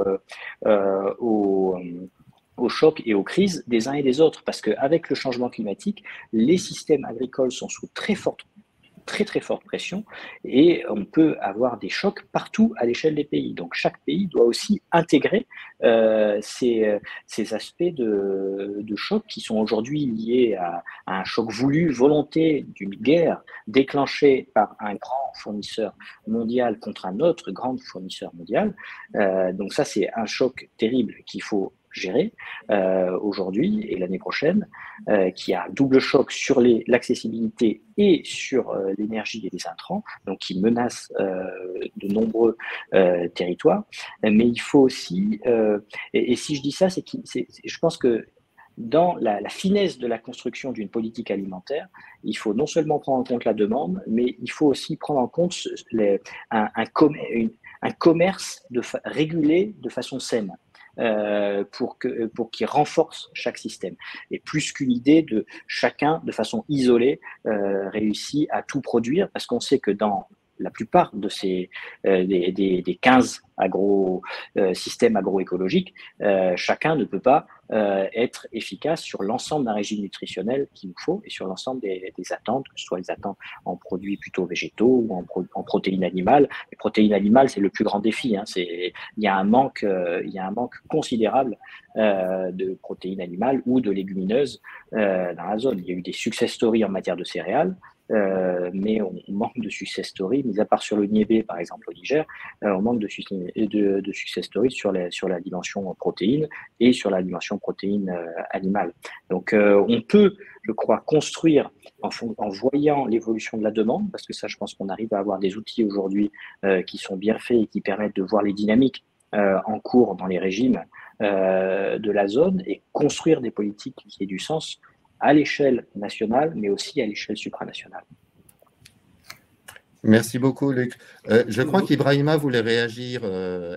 chocs et aux crises des uns et des autres. Parce qu'avec le changement climatique, les systèmes agricoles sont sous très forte pression et on peut avoir des chocs partout à l'échelle des pays. Donc chaque pays doit aussi intégrer ces aspects de choc qui sont aujourd'hui liés à un choc voulu, volonté d'une guerre déclenchée par un grand fournisseur mondial contre un autre grand fournisseur mondial. Donc ça, c'est un choc terrible qu'il faut gérer aujourd'hui et l'année prochaine, qui a un double choc sur l'accessibilité et sur l'énergie et les intrants, donc qui menace de nombreux territoires. Mais il faut aussi, et si je dis ça, je pense que dans la finesse de la construction d'une politique alimentaire, il faut non seulement prendre en compte la demande, mais il faut aussi prendre en compte un commerce régulé de façon saine. pour qu'il renforce chaque système. Et plus qu'une idée de chacun, de façon isolée, réussit à tout produire, parce qu'on sait que dans la plupart de ces des 15 systèmes agroécologiques, chacun ne peut pas être efficace sur l'ensemble d'un régime nutritionnel qu'il nous faut et sur l'ensemble des attentes, que ce soit les attentes en produits plutôt végétaux ou en protéines animales. Les protéines animales, c'est le plus grand défi. Hein. Il y a un manque considérable de protéines animales ou de légumineuses dans la zone. Il y a eu des success stories en matière de céréales. Mais on manque de success story, mis à part sur le niébé par exemple au Niger, on manque de success story sur la dimension protéine et sur la dimension protéine animale. Donc on peut, je crois, construire en voyant l'évolution de la demande, parce que ça je pense qu'on arrive à avoir des outils aujourd'hui qui sont bien faits et qui permettent de voir les dynamiques en cours dans les régimes de la zone et construire des politiques qui aient du sens à l'échelle nationale, mais aussi à l'échelle supranationale. Merci beaucoup, Luc. Je crois qu'Ibrahima voulait réagir.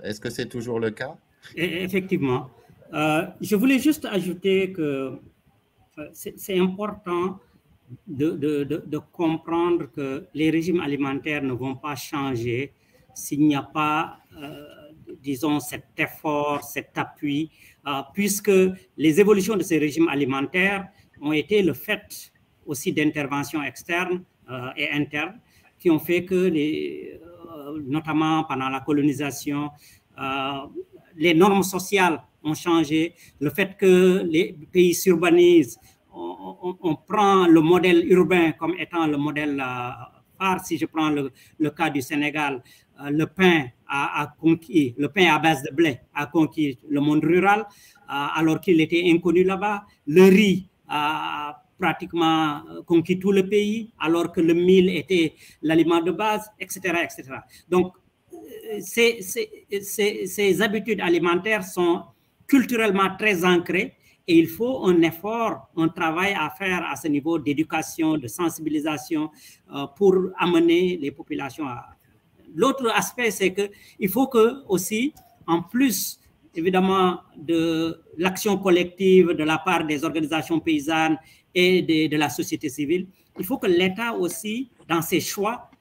Est-ce que c'est toujours le cas? Effectivement. Je voulais juste ajouter que c'est important de comprendre que les régimes alimentaires ne vont pas changer s'il n'y a pas, disons, cet effort, cet appui, puisque les évolutions de ces régimes alimentaires ont été le fait aussi d'interventions externes et internes qui ont fait que, notamment pendant la colonisation, les normes sociales ont changé. Le fait que les pays s'urbanisent, on prend le modèle urbain comme étant le modèle phare. Si je prends le cas du Sénégal, le pain a conquis, le pain à base de blé a conquis le monde rural, alors qu'il était inconnu là-bas. Le riz a pratiquement conquis tout le pays, alors que le mil était l'aliment de base, etc., etc. Donc, ces habitudes alimentaires sont culturellement très ancrées et il faut un effort, un travail à faire à ce niveau d'éducation, de sensibilisation pour amener les populations à... L'autre aspect, c'est qu'il faut que aussi, en plus évidemment de l'action collective de la part des organisations paysannes et de la société civile, il faut que l'État aussi, dans ses choix,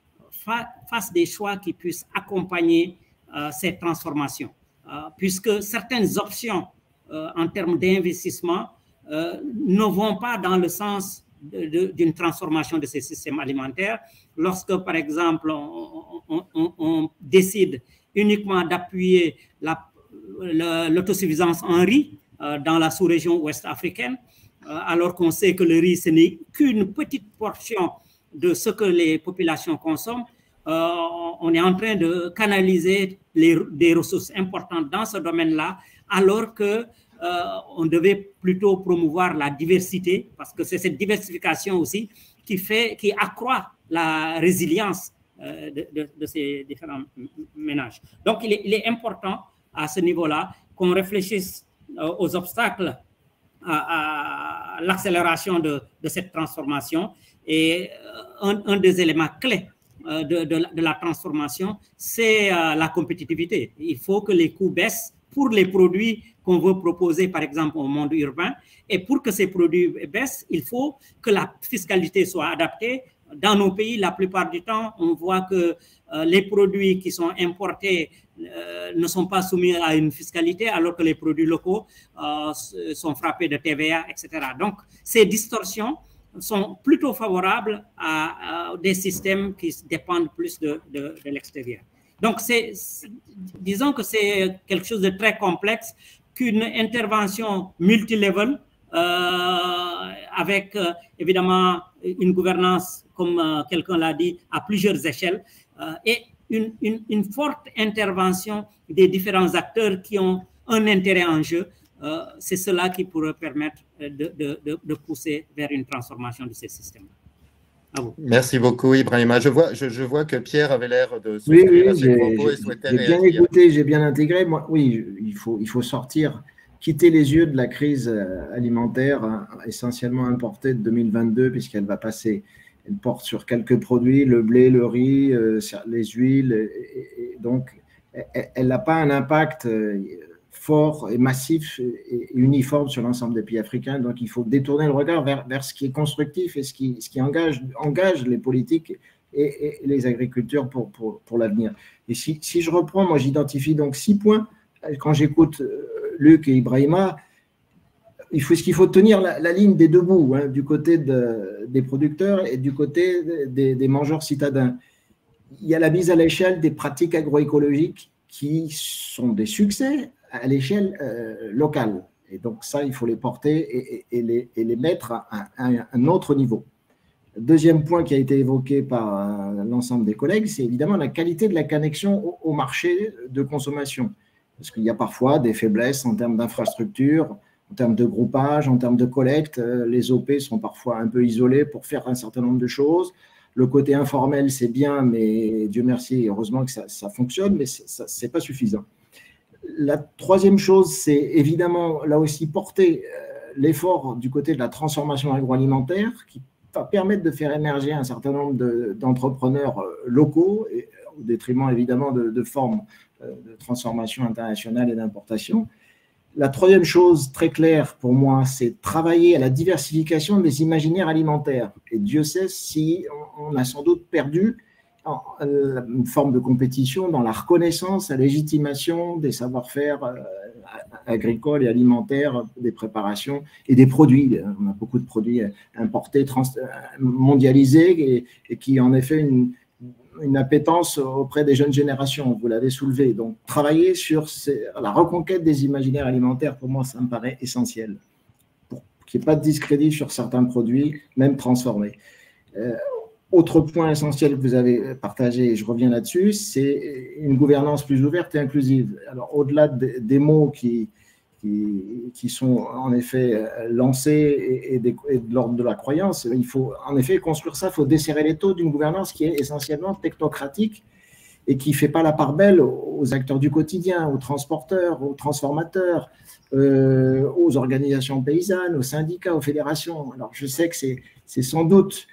fasse des choix qui puissent accompagner ces transformations. Puisque certaines options en termes d'investissement ne vont pas dans le sens d'une transformation de ces systèmes alimentaires. Lorsque, par exemple, on décide uniquement d'appuyer l'autosuffisance en riz dans la sous-région ouest africaine, alors qu'on sait que le riz, ce n'est qu'une petite portion de ce que les populations consomment, on est en train de canaliser des ressources importantes dans ce domaine-là, alors que on devait plutôt promouvoir la diversité, parce que c'est cette diversification aussi qui accroît la résilience de ces différents ménages. Donc, il est important à ce niveau-là qu'on réfléchisse aux obstacles à l'accélération de cette transformation. Et un des éléments clés de la transformation, c'est la compétitivité. Il faut que les coûts baissent pour les produits qu'on veut proposer, par exemple, au monde urbain. Et pour que ces produits baissent, il faut que la fiscalité soit adaptée. Dans nos pays, la plupart du temps, on voit que les produits qui sont importés ne sont pas soumis à une fiscalité, alors que les produits locaux sont frappés de TVA, etc. Donc, ces distorsions sont plutôt favorables à des systèmes qui dépendent plus de l'extérieur. Donc, disons que c'est quelque chose de très complexe, qu'une intervention multilevel avec évidemment une gouvernance, comme quelqu'un l'a dit, à plusieurs échelles et une forte intervention des différents acteurs qui ont un intérêt en jeu. C'est cela qui pourrait permettre de pousser vers une transformation de ces systèmes. Merci beaucoup, Ibrahima. Je vois que Pierre avait l'air de souscrire à ces propos et souhaitait réagir. J'ai bien écouté, j'ai bien intégré. Moi, oui, il faut sortir, quitter les yeux de la crise alimentaire essentiellement importée de 2022, puisqu'elle va passer. Elle porte sur quelques produits, le blé, le riz, les huiles. Et donc, elle n'a pas un impact fort et massif et uniforme sur l'ensemble des pays africains. Donc, il faut détourner le regard vers ce qui est constructif et ce qui engage les politiques et les agriculteurs pour l'avenir. Et si je reprends, moi, j'identifie donc 6 points. Quand j'écoute Luc et Ibrahima, ce qu'il faut tenir la ligne des deux bouts, hein, du côté des producteurs et du côté des mangeurs citadins. Il y a la mise à l'échelle des pratiques agroécologiques qui sont des succès à l'échelle locale. Et donc ça, il faut les porter et les mettre à un autre niveau. Deuxième point qui a été évoqué par l'ensemble des collègues, c'est évidemment la qualité de la connexion au marché de consommation. Parce qu'il y a parfois des faiblesses en termes d'infrastructure, en termes de groupage, en termes de collecte. Les OP sont parfois un peu isolés pour faire un certain nombre de choses. Le côté informel, c'est bien, mais Dieu merci, heureusement que ça fonctionne, mais ce n'est pas suffisant. La troisième chose, c'est évidemment, là aussi, porter l'effort du côté de la transformation agroalimentaire qui va permettre de faire émerger un certain nombre d'entrepreneurs locaux, et, au détriment évidemment de formes de transformation internationale et d'importation. La troisième chose très claire pour moi, c'est travailler à la diversification des imaginaires alimentaires. Et Dieu sait si on a sans doute perdu une forme de compétition dans la reconnaissance, la légitimation des savoir-faire agricoles et alimentaires, des préparations et des produits. On a beaucoup de produits importés, mondialisés et qui en effet une appétence auprès des jeunes générations, vous l'avez soulevé. Donc, travailler sur la reconquête des imaginaires alimentaires, pour moi, ça me paraît essentiel, pour qu'il n'y ait pas de discrédit sur certains produits, même transformés. Autre point essentiel que vous avez partagé, et je reviens là-dessus, c'est une gouvernance plus ouverte et inclusive. Alors, au-delà des mots qui sont en effet lancés et de l'ordre de la croyance, il faut en effet construire ça, il faut desserrer les taux d'une gouvernance qui est essentiellement technocratique et qui ne fait pas la part belle aux acteurs du quotidien, aux transporteurs, aux transformateurs, aux organisations paysannes, aux syndicats, aux fédérations. Alors je sais que c'est sans doute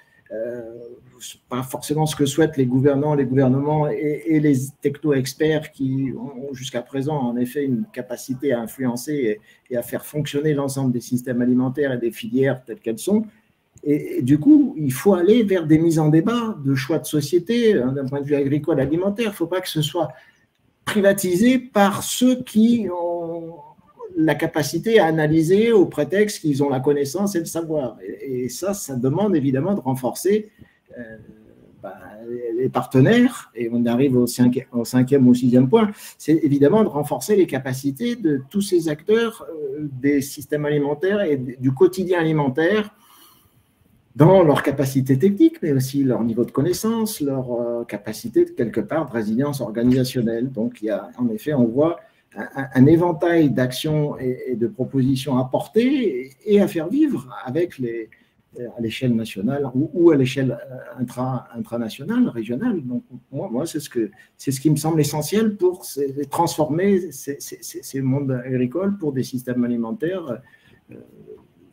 pas forcément ce que souhaitent les gouvernants, les gouvernements et les techno-experts qui ont jusqu'à présent en effet une capacité à influencer et à faire fonctionner l'ensemble des systèmes alimentaires et des filières telles qu'elles sont. Et du coup, il faut aller vers des mises en débat de choix de société d'un point de vue agricole, alimentaire. Il ne faut pas que ce soit privatisé par ceux qui ont la capacité à analyser au prétexte qu'ils ont la connaissance et le savoir. Et ça demande évidemment de renforcer les partenaires, et on arrive au cinquième ou au sixième point, c'est évidemment de renforcer les capacités de tous ces acteurs des systèmes alimentaires et du quotidien alimentaire dans leur capacité technique, mais aussi leur niveau de connaissance, leur capacité de quelque part de résilience organisationnelle. Donc il y a, en effet, on voit un éventail d'actions et de propositions à porter et à faire vivre avec à l'échelle nationale ou à l'échelle intranationale, régionale. Donc, moi c'est ce qui me semble essentiel pour transformer ces mondes agricoles pour des systèmes alimentaires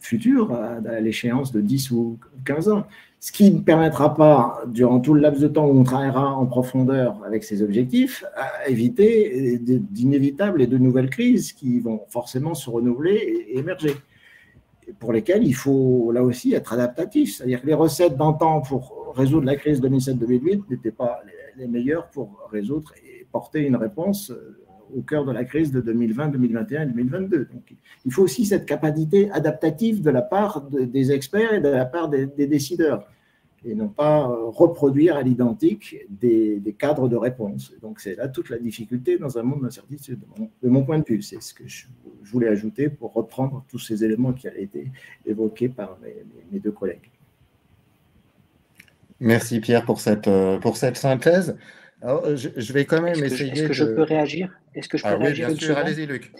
futurs à l'échéance de 10 ou 15 ans. Ce qui ne permettra pas, durant tout le laps de temps où on travaillera en profondeur avec ces objectifs, à éviter d'inévitables et de nouvelles crises qui vont forcément se renouveler et émerger, pour lesquelles il faut là aussi être adaptatif. C'est-à-dire que les recettes d'antan pour résoudre la crise 2007-2008 n'étaient pas les meilleures pour résoudre et porter une réponse au cœur de la crise de 2020, 2021 et 2022. Donc, il faut aussi cette capacité adaptative de la part des experts et de la part des décideurs, et non pas reproduire à l'identique des cadres de réponse. Donc, c'est là toute la difficulté dans un monde d'incertitude, de mon point de vue. C'est ce que je voulais ajouter pour reprendre tous ces éléments qui ont été évoqués par mes deux collègues. Merci Pierre pour cette synthèse. Alors, je vais quand même essayer. Est-ce que je peux réagir? Est-ce que je peux réagir? Oui, bien sûr, allez-y Luc.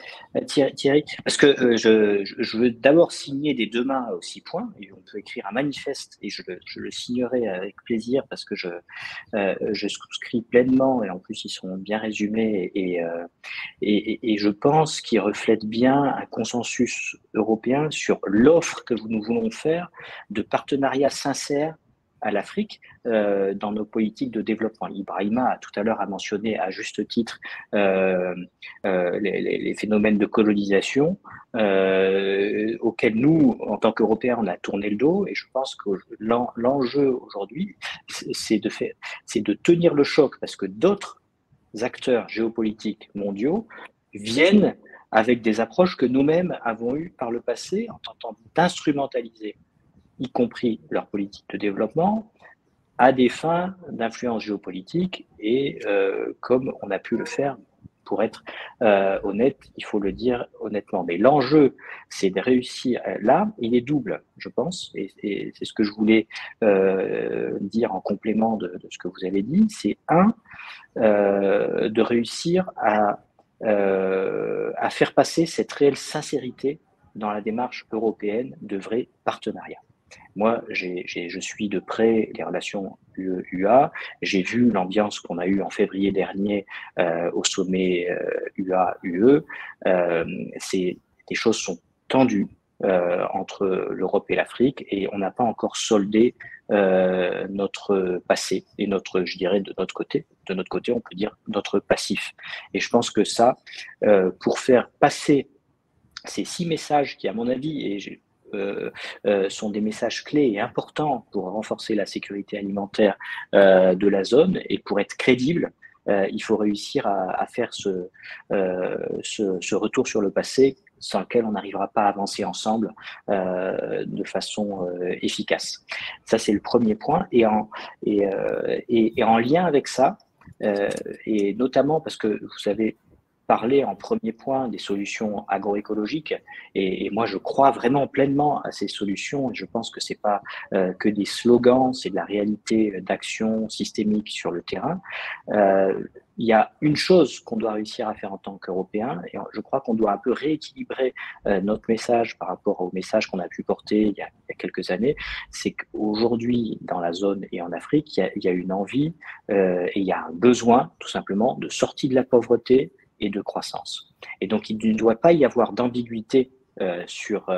Thierry, parce que je veux d'abord signer des deux mains aux 6 points, et on peut écrire un manifeste, et je le signerai avec plaisir parce que je souscris pleinement, et en plus ils sont bien résumés, et je pense qu'ils reflètent bien un consensus européen sur l'offre que nous voulons faire de partenariats sincères à l'Afrique dans nos politiques de développement. Ibrahima tout à l'heure a mentionné à juste titre les phénomènes de colonisation auxquels nous, en tant qu'Européens, on a tourné le dos. Et je pense que l'enjeu aujourd'hui, c'est de tenir le choc, parce que d'autres acteurs géopolitiques mondiaux viennent avec des approches que nous-mêmes avons eues par le passé en tentant d'instrumentaliser, y compris leur politique de développement, à des fins d'influence géopolitique et comme on a pu le faire, pour être honnête, il faut le dire honnêtement. Mais l'enjeu, c'est de réussir là, il est double, je pense, et c'est ce que je voulais dire en complément de ce que vous avez dit, c'est de réussir à faire passer cette réelle sincérité dans la démarche européenne de vrai partenariat. Moi, je suis de près les relations UE-UA. J'ai vu l'ambiance qu'on a eue en février dernier au sommet UA-UE. Les choses sont tendues entre l'Europe et l'Afrique et on n'a pas encore soldé notre passé et je dirais de notre côté, on peut dire notre passif. Et je pense que ça, pour faire passer ces 6 messages qui, à mon avis, sont des messages clés et importants pour renforcer la sécurité alimentaire de la zone et pour être crédible, il faut réussir à faire ce retour sur le passé sans lequel on n'arrivera pas à avancer ensemble de façon efficace. Ça, c'est le premier point. Et en lien avec ça, et notamment parce que vous avez parler en premier point des solutions agroécologiques et moi je crois vraiment pleinement à ces solutions et je pense que c'est pas que des slogans, c'est de la réalité d'action systémique sur le terrain. Il y a une chose qu'on doit réussir à faire en tant qu'Européens et je crois qu'on doit un peu rééquilibrer notre message par rapport au message qu'on a pu porter il y a quelques années, c'est qu'aujourd'hui dans la zone et en Afrique il y a une envie et il y a un besoin tout simplement de sortie de la pauvreté et de croissance. Et donc, il ne doit pas y avoir d'ambiguïté sur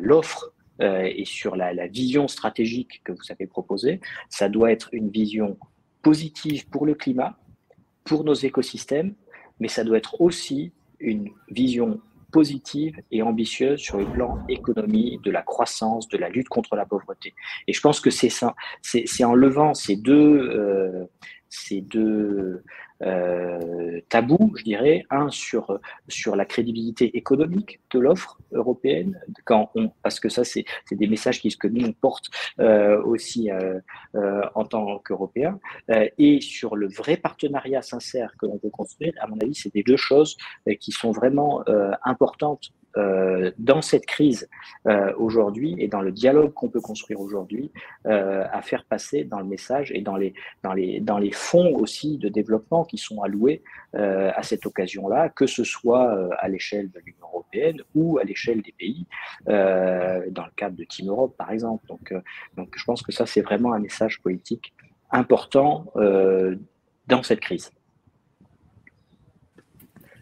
l'offre et sur la vision stratégique que vous avez proposée. Ça doit être une vision positive pour le climat, pour nos écosystèmes, mais ça doit être aussi une vision positive et ambitieuse sur le plan économie, de la croissance, de la lutte contre la pauvreté. Et je pense que c'est ça, c'est en levant ces deux tabous, je dirais, un sur la crédibilité économique de l'offre européenne, parce que ça c'est des messages que nous on porte aussi en tant qu'Européens, et sur le vrai partenariat sincère que l'on veut construire. À mon avis, c'est des deux choses qui sont vraiment importantes dans cette crise aujourd'hui et dans le dialogue qu'on peut construire aujourd'hui à faire passer dans le message et dans les fonds aussi de développement qui sont alloués à cette occasion-là, que ce soit à l'échelle de l'Union européenne ou à l'échelle des pays, dans le cadre de Team Europe par exemple. Donc je pense que ça c'est vraiment un message politique important dans cette crise.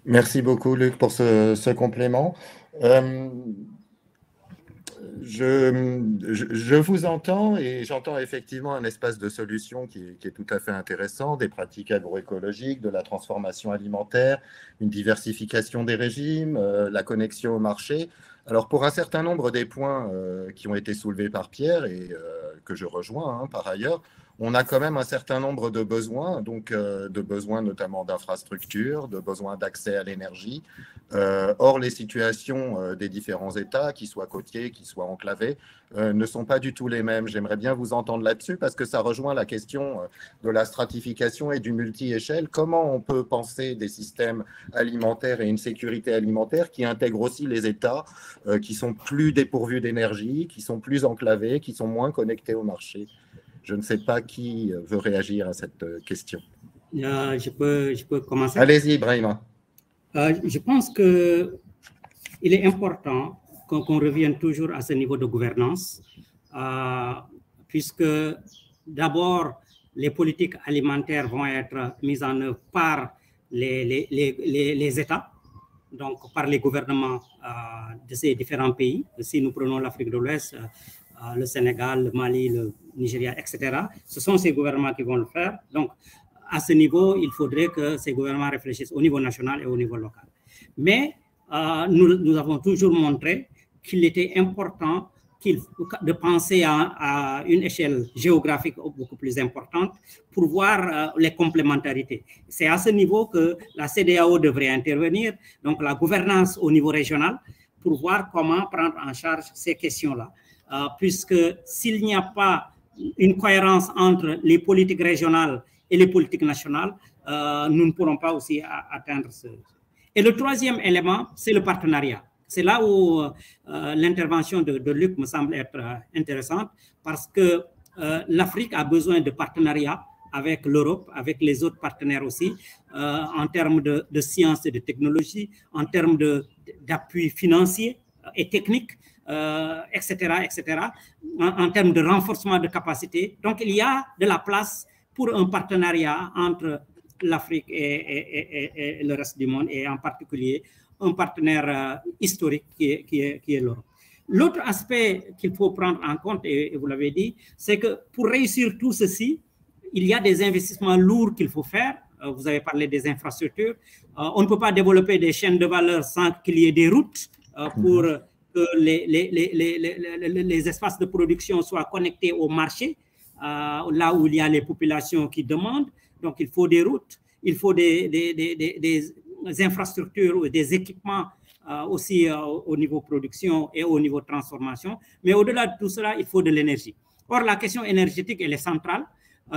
Merci beaucoup Luc pour ce complément. Je vous entends et j'entends effectivement un espace de solution qui est tout à fait intéressant, des pratiques agroécologiques, de la transformation alimentaire, une diversification des régimes, la connexion au marché. Alors pour un certain nombre des points qui ont été soulevés par Pierre et que je rejoins par ailleurs, on a quand même un certain nombre de besoins, donc de besoins notamment d'infrastructures, de besoins d'accès à l'énergie. Or, les situations des différents États, qu'ils soient côtiers, qu'ils soient enclavés, ne sont pas du tout les mêmes. J'aimerais bien vous entendre là-dessus parce que ça rejoint la question de la stratification et du multi-échelle. Comment on peut penser des systèmes alimentaires et une sécurité alimentaire qui intègrent aussi les États qui sont plus dépourvus d'énergie, qui sont plus enclavés, qui sont moins connectés au marché? Je ne sais pas qui veut réagir à cette question. Je peux commencer. Allez-y, Ibrahima. Je pense qu'il est important qu'on revienne toujours à ce niveau de gouvernance, puisque d'abord, les politiques alimentaires vont être mises en œuvre par les États, donc par les gouvernements de ces différents pays. Si nous prenons l'Afrique de l'Ouest, le Sénégal, le Mali, le Nigeria, etc. Ce sont ces gouvernements qui vont le faire. Donc, à ce niveau, il faudrait que ces gouvernements réfléchissent au niveau national et au niveau local. Mais nous avons toujours montré qu'il était important de penser à une échelle géographique beaucoup plus importante pour voir les complémentarités. C'est à ce niveau que la CEDEAO devrait intervenir, donc la gouvernance au niveau régional, pour voir comment prendre en charge ces questions-là. Puisque s'il n'y a pas une cohérence entre les politiques régionales et les politiques nationales, nous ne pourrons pas aussi atteindre ce. Et le troisième élément, c'est le partenariat. C'est là où l'intervention de Luc me semble être intéressante, parce que l'Afrique a besoin de partenariat avec l'Europe, avec les autres partenaires aussi, en termes de sciences et de technologie, en termes d'appui financier et technique, etc., etc., en termes de renforcement de capacité. Donc, il y a de la place pour un partenariat entre l'Afrique et le reste du monde, et en particulier un partenaire historique qui est l'Europe. L'autre aspect qu'il faut prendre en compte, et vous l'avez dit, c'est que pour réussir tout ceci, il y a des investissements lourds qu'il faut faire. Vous avez parlé des infrastructures. On ne peut pas développer des chaînes de valeur sans qu'il y ait des routes pour que les espaces de production soient connectés au marché, là où il y a les populations qui demandent. Donc, il faut des routes, il faut des infrastructures ou des équipements aussi au niveau production et au niveau transformation. Mais au-delà de tout cela, il faut de l'énergie. Or, la question énergétique, elle est centrale.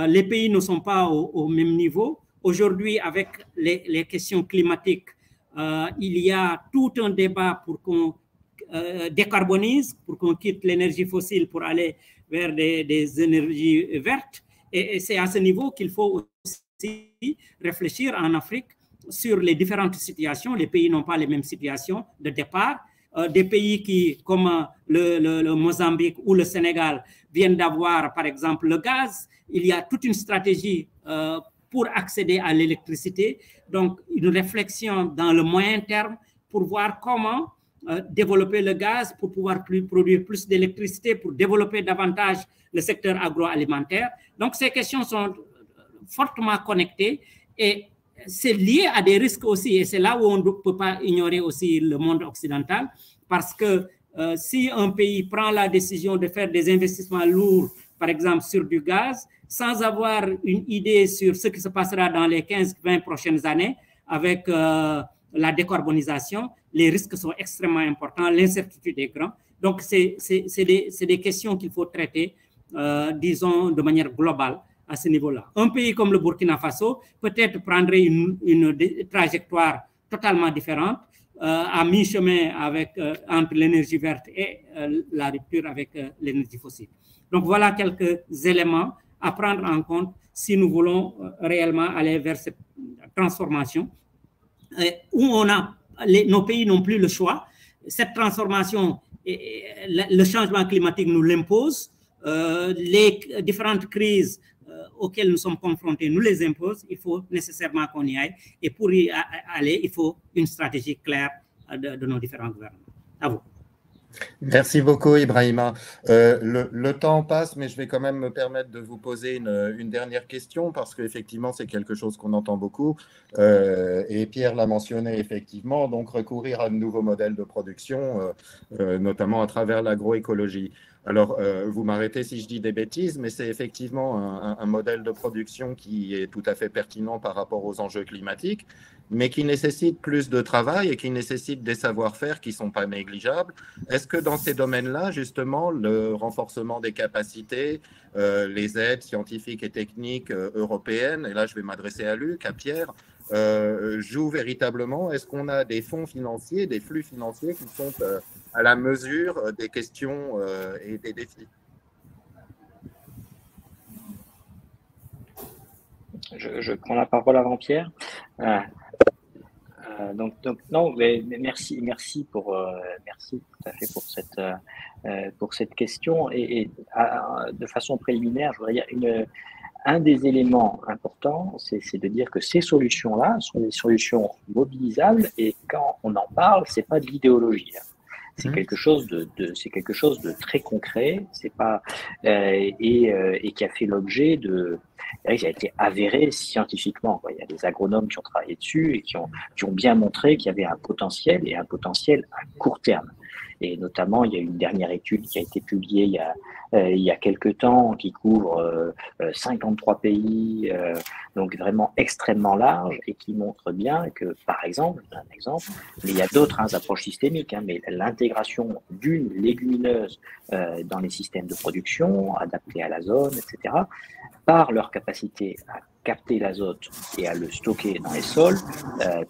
Les pays ne sont pas au même niveau. Aujourd'hui, avec les questions climatiques, il y a tout un débat pour qu'on décarbonise, pour qu'on quitte l'énergie fossile pour aller vers des énergies vertes. Et c'est à ce niveau qu'il faut aussi réfléchir en Afrique sur les différentes situations. Les pays n'ont pas les mêmes situations de départ. Des pays qui, comme le Mozambique ou le Sénégal, viennent d'avoir, par exemple, le gaz. Il y a toute une stratégie pour accéder à l'électricité. Donc, une réflexion dans le moyen terme pour voir comment développer le gaz pour pouvoir produire plus d'électricité, pour développer davantage le secteur agroalimentaire. Donc, ces questions sont fortement connectées et c'est lié à des risques aussi. Et c'est là où on ne peut pas ignorer aussi le monde occidental, parce que si un pays prend la décision de faire des investissements lourds, par exemple sur du gaz, sans avoir une idée sur ce qui se passera dans les 15-20 prochaines années avec la décarbonisation, les risques sont extrêmement importants, l'incertitude est grande. Donc, c'est des questions qu'il faut traiter, disons, de manière globale à ce niveau-là. Un pays comme le Burkina Faso peut-être prendrait une trajectoire totalement différente, à mi-chemin entre l'énergie verte et la rupture avec l'énergie fossile. Donc, voilà quelques éléments à prendre en compte si nous voulons réellement aller vers cette transformation où nos pays n'ont plus le choix. Cette transformation, le changement climatique nous l'impose. Les différentes crises auxquelles nous sommes confrontés nous les imposent. Il faut nécessairement qu'on y aille. Et pour y aller, il faut une stratégie claire de nos différents gouvernements. À vous. Merci beaucoup, Ibrahima. Le temps passe, mais je vais quand même me permettre de vous poser une dernière question, parce qu'effectivement, c'est quelque chose qu'on entend beaucoup. Et Pierre l'a mentionné, effectivement, donc recourir à de nouveaux modèles de production, notamment à travers l'agroécologie. Alors, vous m'arrêtez si je dis des bêtises, mais c'est effectivement un modèle de production qui est tout à fait pertinent par rapport aux enjeux climatiques, mais qui nécessite plus de travail et qui nécessite des savoir-faire qui ne sont pas négligeables. Est-ce que dans ces domaines-là, justement, le renforcement des capacités, les aides scientifiques et techniques européennes, et là je vais m'adresser à Luc, à Pierre, jouent véritablement? Est-ce qu'on a des fonds financiers, des flux financiers qui sont à la mesure des questions et des défis? Je prends la parole avant Pierre. Donc non, mais merci tout à fait pour cette question. Et de façon préliminaire, je voudrais dire un des éléments importants, c'est de dire que ces solutions-là sont des solutions mobilisables, et quand on en parle, c'est pas de l'idéologie. C'est quelque chose c'est quelque chose de très concret, c'est pas et qui a fait l'objet qui a été avéré scientifiquement. Il y a des agronomes qui ont travaillé dessus et qui ont bien montré qu'il y avait un potentiel et un potentiel à court terme. Et notamment, il y a une dernière étude qui a été publiée il y a quelques temps, qui couvre 53 pays, donc vraiment extrêmement large, et qui montre bien que, par exemple, mais il y a d'autres approches systémiques, mais l'intégration d'une légumineuse dans les systèmes de production, adaptés à la zone, etc., par leur capacité à capter l'azote et à le stocker dans les sols,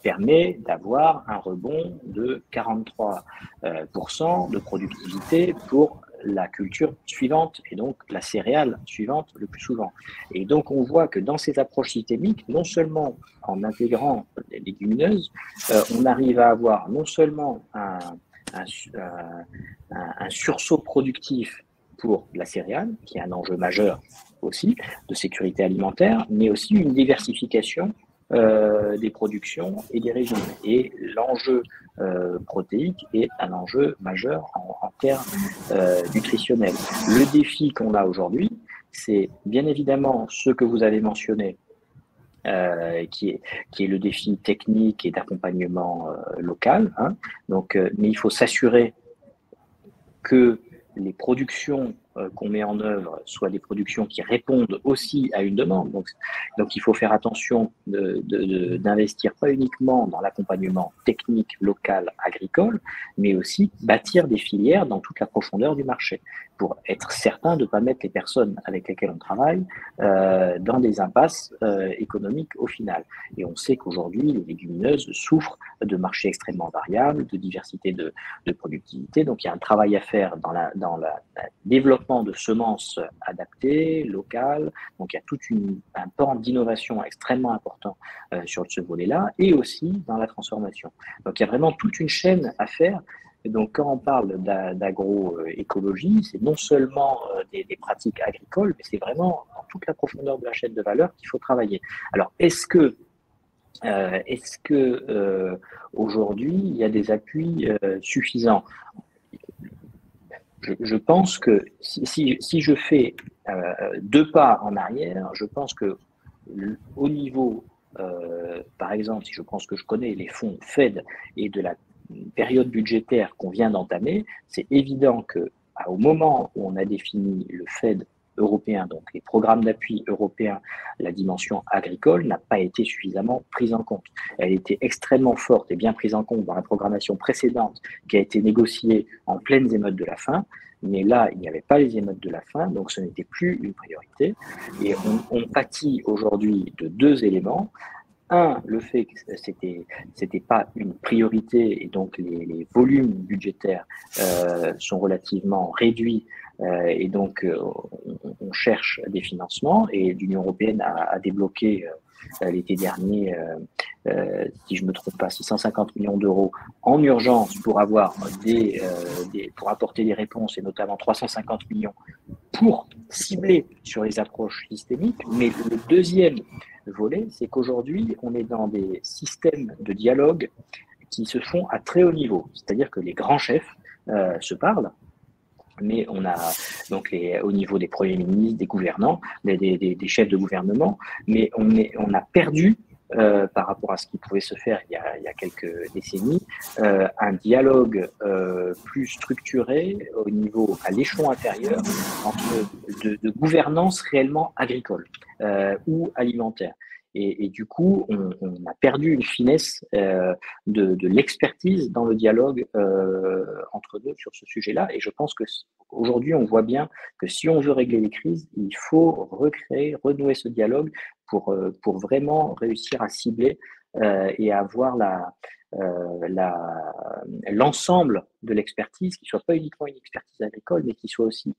permet d'avoir un rebond de 43% de productivité pour la culture suivante et donc la céréale suivante le plus souvent. Et donc on voit que dans ces approches systémiques, non seulement en intégrant les légumineuses, on arrive à avoir non seulement un sursaut productif pour la céréale, qui est un enjeu majeur aussi de sécurité alimentaire, mais aussi une diversification des productions et des régimes. Et l'enjeu protéique est un enjeu majeur en termes nutritionnels. Le défi qu'on a aujourd'hui, c'est bien évidemment ce que vous avez mentionné, qui est le défi technique et d'accompagnement local. Donc, mais il faut s'assurer que les productions qu'on met en œuvre soient des productions qui répondent aussi à une demande. Donc il faut faire attention d'investir pas uniquement dans l'accompagnement technique, local, agricole, mais aussi bâtir des filières dans toute la profondeur du marché pour être certain de ne pas mettre les personnes avec lesquelles on travaille dans des impasses économiques au final. Et on sait qu'aujourd'hui, les légumineuses souffrent de marchés extrêmement variables, de diversité de productivité. Donc il y a un travail à faire dans le développement de semences adaptées, locales. Donc il y a tout un pan d'innovation extrêmement important sur ce volet-là, et aussi dans la transformation. Donc il y a vraiment toute une chaîne à faire. Et donc quand on parle d'agroécologie, c'est non seulement des pratiques agricoles, mais c'est vraiment dans toute la profondeur de la chaîne de valeur qu'il faut travailler. Alors est-ce que aujourd'hui il y a des appuis suffisants? Je pense que si je fais 2 pas en arrière, je pense que au niveau, par exemple, si je pense que je connais les fonds FED et de la période budgétaire qu'on vient d'entamer, c'est évident qu'au moment où on a défini le FED européen, donc les programmes d'appui européens, la dimension agricole n'a pas été suffisamment prise en compte. Elle était extrêmement forte et bien prise en compte dans la programmation précédente qui a été négociée en pleines émeutes de la faim, mais là, il n'y avait pas les émeutes de la faim, donc ce n'était plus une priorité. Et on pâtit aujourd'hui de 2 éléments. Un, le fait que c'était pas une priorité et donc les volumes budgétaires sont relativement réduits et donc on cherche des financements, et l'Union européenne a débloqué l'été dernier, si je me trompe pas, 650 millions d'euros en urgence pour avoir pour apporter des réponses, et notamment 350 millions pour cibler sur les approches systémiques. Mais le deuxième volet, c'est qu'aujourd'hui, on est dans des systèmes de dialogue qui se font à très haut niveau. C'est-à-dire que les grands chefs se parlent, mais on a donc au niveau des premiers ministres, des gouvernants, des chefs de gouvernement, mais on a perdu par rapport à ce qui pouvait se faire il y a quelques décennies, un dialogue plus structuré à l'échelon inférieur de gouvernance réellement agricole ou alimentaire. Et du coup, on a perdu une finesse de l'expertise dans le dialogue entre nous sur ce sujet-là. Et je pense qu'aujourd'hui, on voit bien que si on veut régler les crises, il faut renouer ce dialogue pour vraiment réussir à cibler et à avoir l'ensemble de l'expertise, qui ne soit pas uniquement une expertise agricole, mais qui soit aussi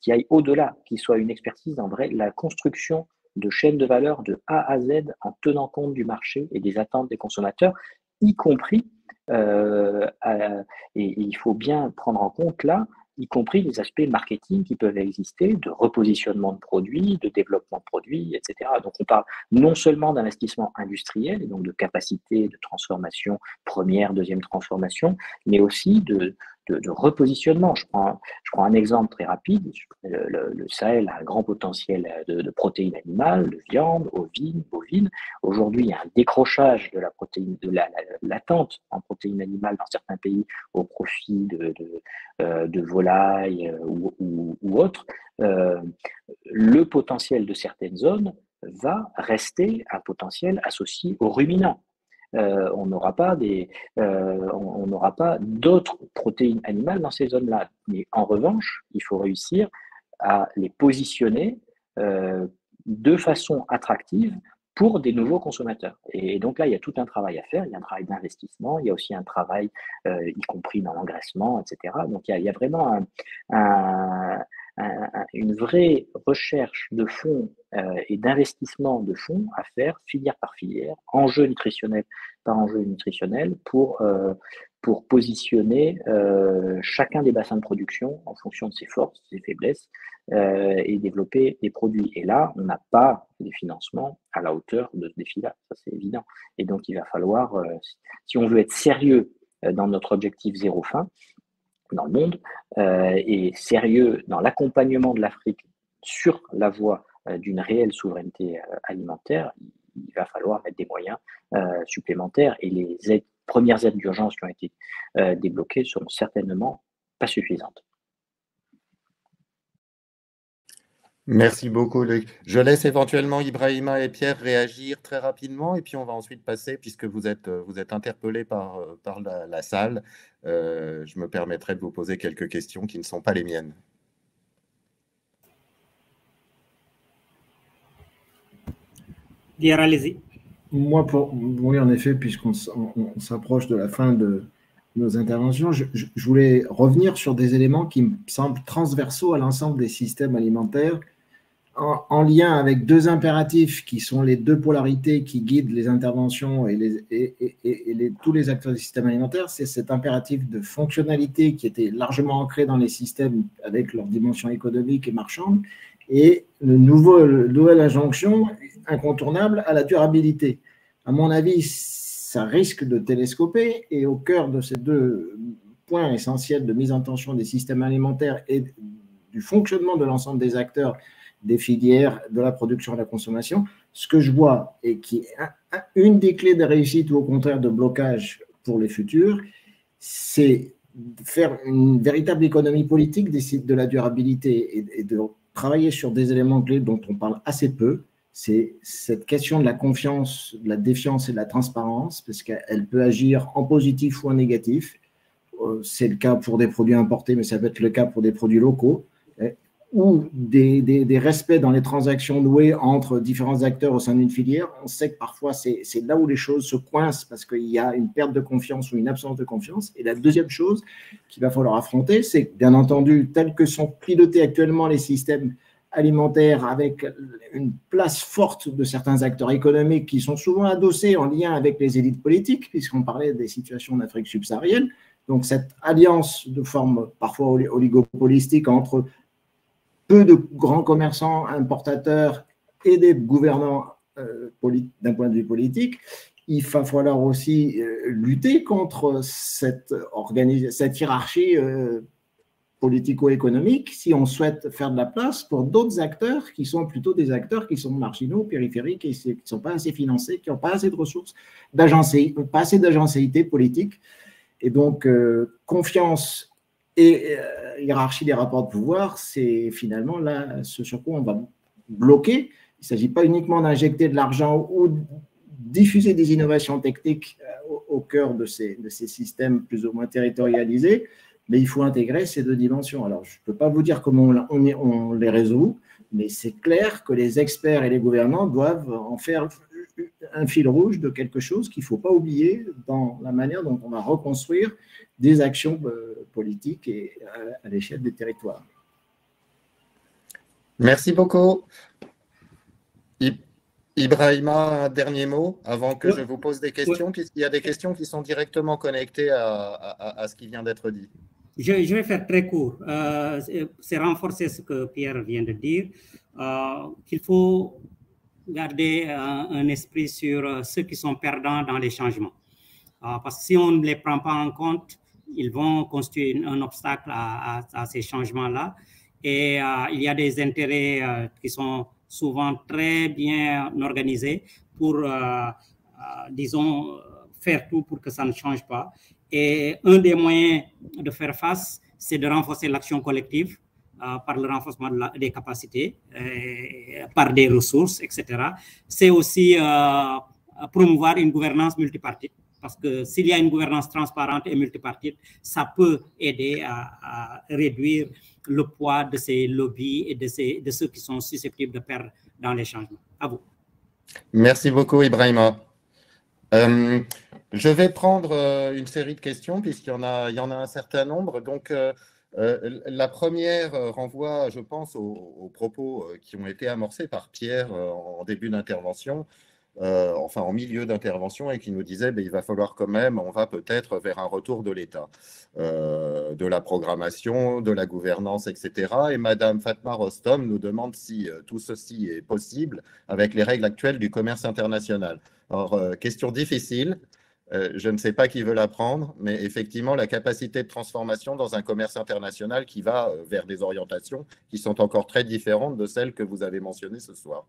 qui aille au-delà, qui soit une expertise dans la construction de chaînes de valeur de A à Z en tenant compte du marché et des attentes des consommateurs, y compris, et il faut bien prendre en compte là, y compris les aspects marketing qui peuvent exister, de repositionnement de produits, de développement de produits, etc. Donc on parle non seulement d'investissement industriel, et donc de capacité de transformation, première, deuxième transformation, mais aussi de repositionnement. Je prends un exemple très rapide. Le Sahel a un grand potentiel de protéines animales, de viande, bovine. Aujourd'hui, il y a un décrochage de la protéine, de l'attente en protéines animales dans certains pays au profit de volailles ou autres. Le potentiel de certaines zones va rester un potentiel associé aux ruminants. On n'aura pas d'autres protéines animales dans ces zones-là. Mais en revanche, il faut réussir à les positionner de façon attractive pour des nouveaux consommateurs. Et donc là, il y a tout un travail à faire. Il y a un travail d'investissement, il y a aussi un travail, y compris dans l'engraissement, etc. Donc il y a vraiment une vraie recherche de fonds et d'investissement de fonds à faire filière par filière, enjeu nutritionnel par enjeu nutritionnel, pour positionner chacun des bassins de production en fonction de ses forces, ses faiblesses, et développer des produits. Et là, on n'a pas des financements à la hauteur de ce défi-là, ça c'est évident. Et donc il va falloir, si on veut être sérieux dans notre objectif zéro faim dans le monde, et sérieux dans l'accompagnement de l'Afrique sur la voie d'une réelle souveraineté alimentaire, il va falloir mettre des moyens supplémentaires, et les premières aides d'urgence qui ont été débloquées seront certainement pas suffisantes. Merci beaucoup, Luc. Je laisse éventuellement Ibrahima et Pierre réagir très rapidement, et puis on va ensuite passer, puisque vous êtes interpellés par la salle, je me permettrai de vous poser quelques questions qui ne sont pas les miennes. Pierre, allez-y. Moi, oui, en effet, puisqu'on s'approche de la fin de nos interventions, je voulais revenir sur des éléments qui me semblent transversaux à l'ensemble des systèmes alimentaires, en lien avec deux impératifs qui sont les deux polarités qui guident les interventions et tous les acteurs du système alimentaire. C'est cet impératif de fonctionnalité qui était largement ancré dans les systèmes avec leur dimension économique et marchande, et une nouvelle injonction incontournable à la durabilité. À mon avis, ça risque de télescoper, et au cœur de ces deux points essentiels de mise en tension des systèmes alimentaires et du fonctionnement de l'ensemble des acteurs, des filières, de la production et de la consommation, ce que je vois, et qui est une des clés de réussite ou au contraire de blocage pour les futurs, c'est faire une véritable économie politique de la durabilité et de travailler sur des éléments clés dont on parle assez peu. C'est cette question de la confiance, de la défiance et de la transparence, parce qu'elle peut agir en positif ou en négatif. C'est le cas pour des produits importés, mais ça peut être le cas pour des produits locaux, ou des respects dans les transactions nouées entre différents acteurs au sein d'une filière. On sait que parfois, c'est là où les choses se coincent parce qu'il y a une perte de confiance ou une absence de confiance. Et la deuxième chose qu'il va falloir affronter, c'est que, bien entendu, tels que sont pilotés actuellement les systèmes alimentaires, avec une place forte de certains acteurs économiques qui sont souvent adossés en lien avec les élites politiques, puisqu'on parlait des situations d'Afrique subsaharienne. Donc, cette alliance de forme parfois oligopolistique entre peu de grands commerçants, importateurs et des gouvernants d'un point de vue politique, il va falloir aussi lutter contre cette hiérarchie politico-économique si on souhaite faire de la place pour d'autres acteurs qui sont plutôt des acteurs qui sont marginaux, périphériques et qui ne sont pas assez financés, qui n'ont pas assez de ressources, pas assez d'agencéité politique. Et donc, confiance et hiérarchie des rapports de pouvoir, c'est finalement là ce sur quoi on va bloquer. Il ne s'agit pas uniquement d'injecter de l'argent ou diffuser des innovations techniques au cœur de ces systèmes plus ou moins territorialisés, mais il faut intégrer ces deux dimensions. Alors, je ne peux pas vous dire comment on les résout, mais c'est clair que les experts et les gouvernants doivent en faire un fil rouge de quelque chose qu'il ne faut pas oublier dans la manière dont on va reconstruire des actions politiques et à l'échelle des territoires. Merci beaucoup. Ibrahima, un dernier mot avant que je vous pose des questions, puisqu'il y a des questions qui sont directement connectées à ce qui vient d'être dit. Je vais faire très court. C'est renforcer ce que Pierre vient de dire, qu'il faut garder un esprit sur ceux qui sont perdants dans les changements. Parce que si on ne les prend pas en compte, ils vont constituer un obstacle à ces changements-là. Et il y a des intérêts qui sont souvent très bien organisés pour, disons, faire tout pour que ça ne change pas. Et un des moyens de faire face, c'est de renforcer l'action collective par le renforcement des capacités, par des ressources, etc. C'est aussi promouvoir une gouvernance multipartite, parce que s'il y a une gouvernance transparente et multipartite, ça peut aider à réduire le poids de ces lobbies et de ceux qui sont susceptibles de perdre dans les changements. À vous. Merci beaucoup, Ibrahima. Je vais prendre une série de questions puisqu'il y en a un certain nombre. Donc, la première renvoie, je pense, aux propos qui ont été amorcés par Pierre en début d'intervention, enfin en milieu d'intervention, et qui nous disait il va falloir quand même, on va peut-être vers un retour de l'État, de la programmation, de la gouvernance, etc. Et Madame Fatma Rostom nous demande si tout ceci est possible avec les règles actuelles du commerce international. Alors, question difficile. Je ne sais pas qui veut la prendre, mais effectivement, la capacité de transformation dans un commerce international qui va vers des orientations qui sont encore très différentes de celles que vous avez mentionnées ce soir.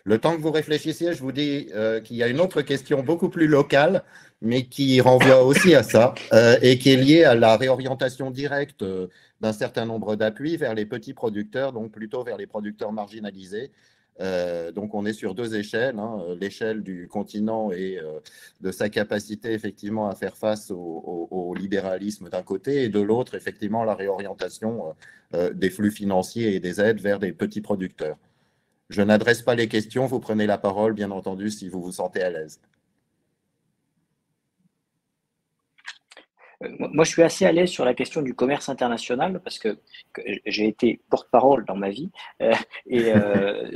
Le temps que vous réfléchissiez, je vous dis qu'il y a une autre question beaucoup plus locale, mais qui renvoie aussi à ça, et qui est liée à la réorientation directe d'un certain nombre d'appuis vers les petits producteurs, donc plutôt vers les producteurs marginalisés. Donc on est sur deux échelles, hein, l'échelle du continent et de sa capacité effectivement à faire face au libéralisme d'un côté, et de l'autre effectivement la réorientation des flux financiers et des aides vers des petits producteurs. Je n'adresse pas les questions, vous prenez la parole bien entendu si vous vous sentez à l'aise. Moi, je suis assez à l'aise sur la question du commerce international parce que j'ai été porte-parole dans ma vie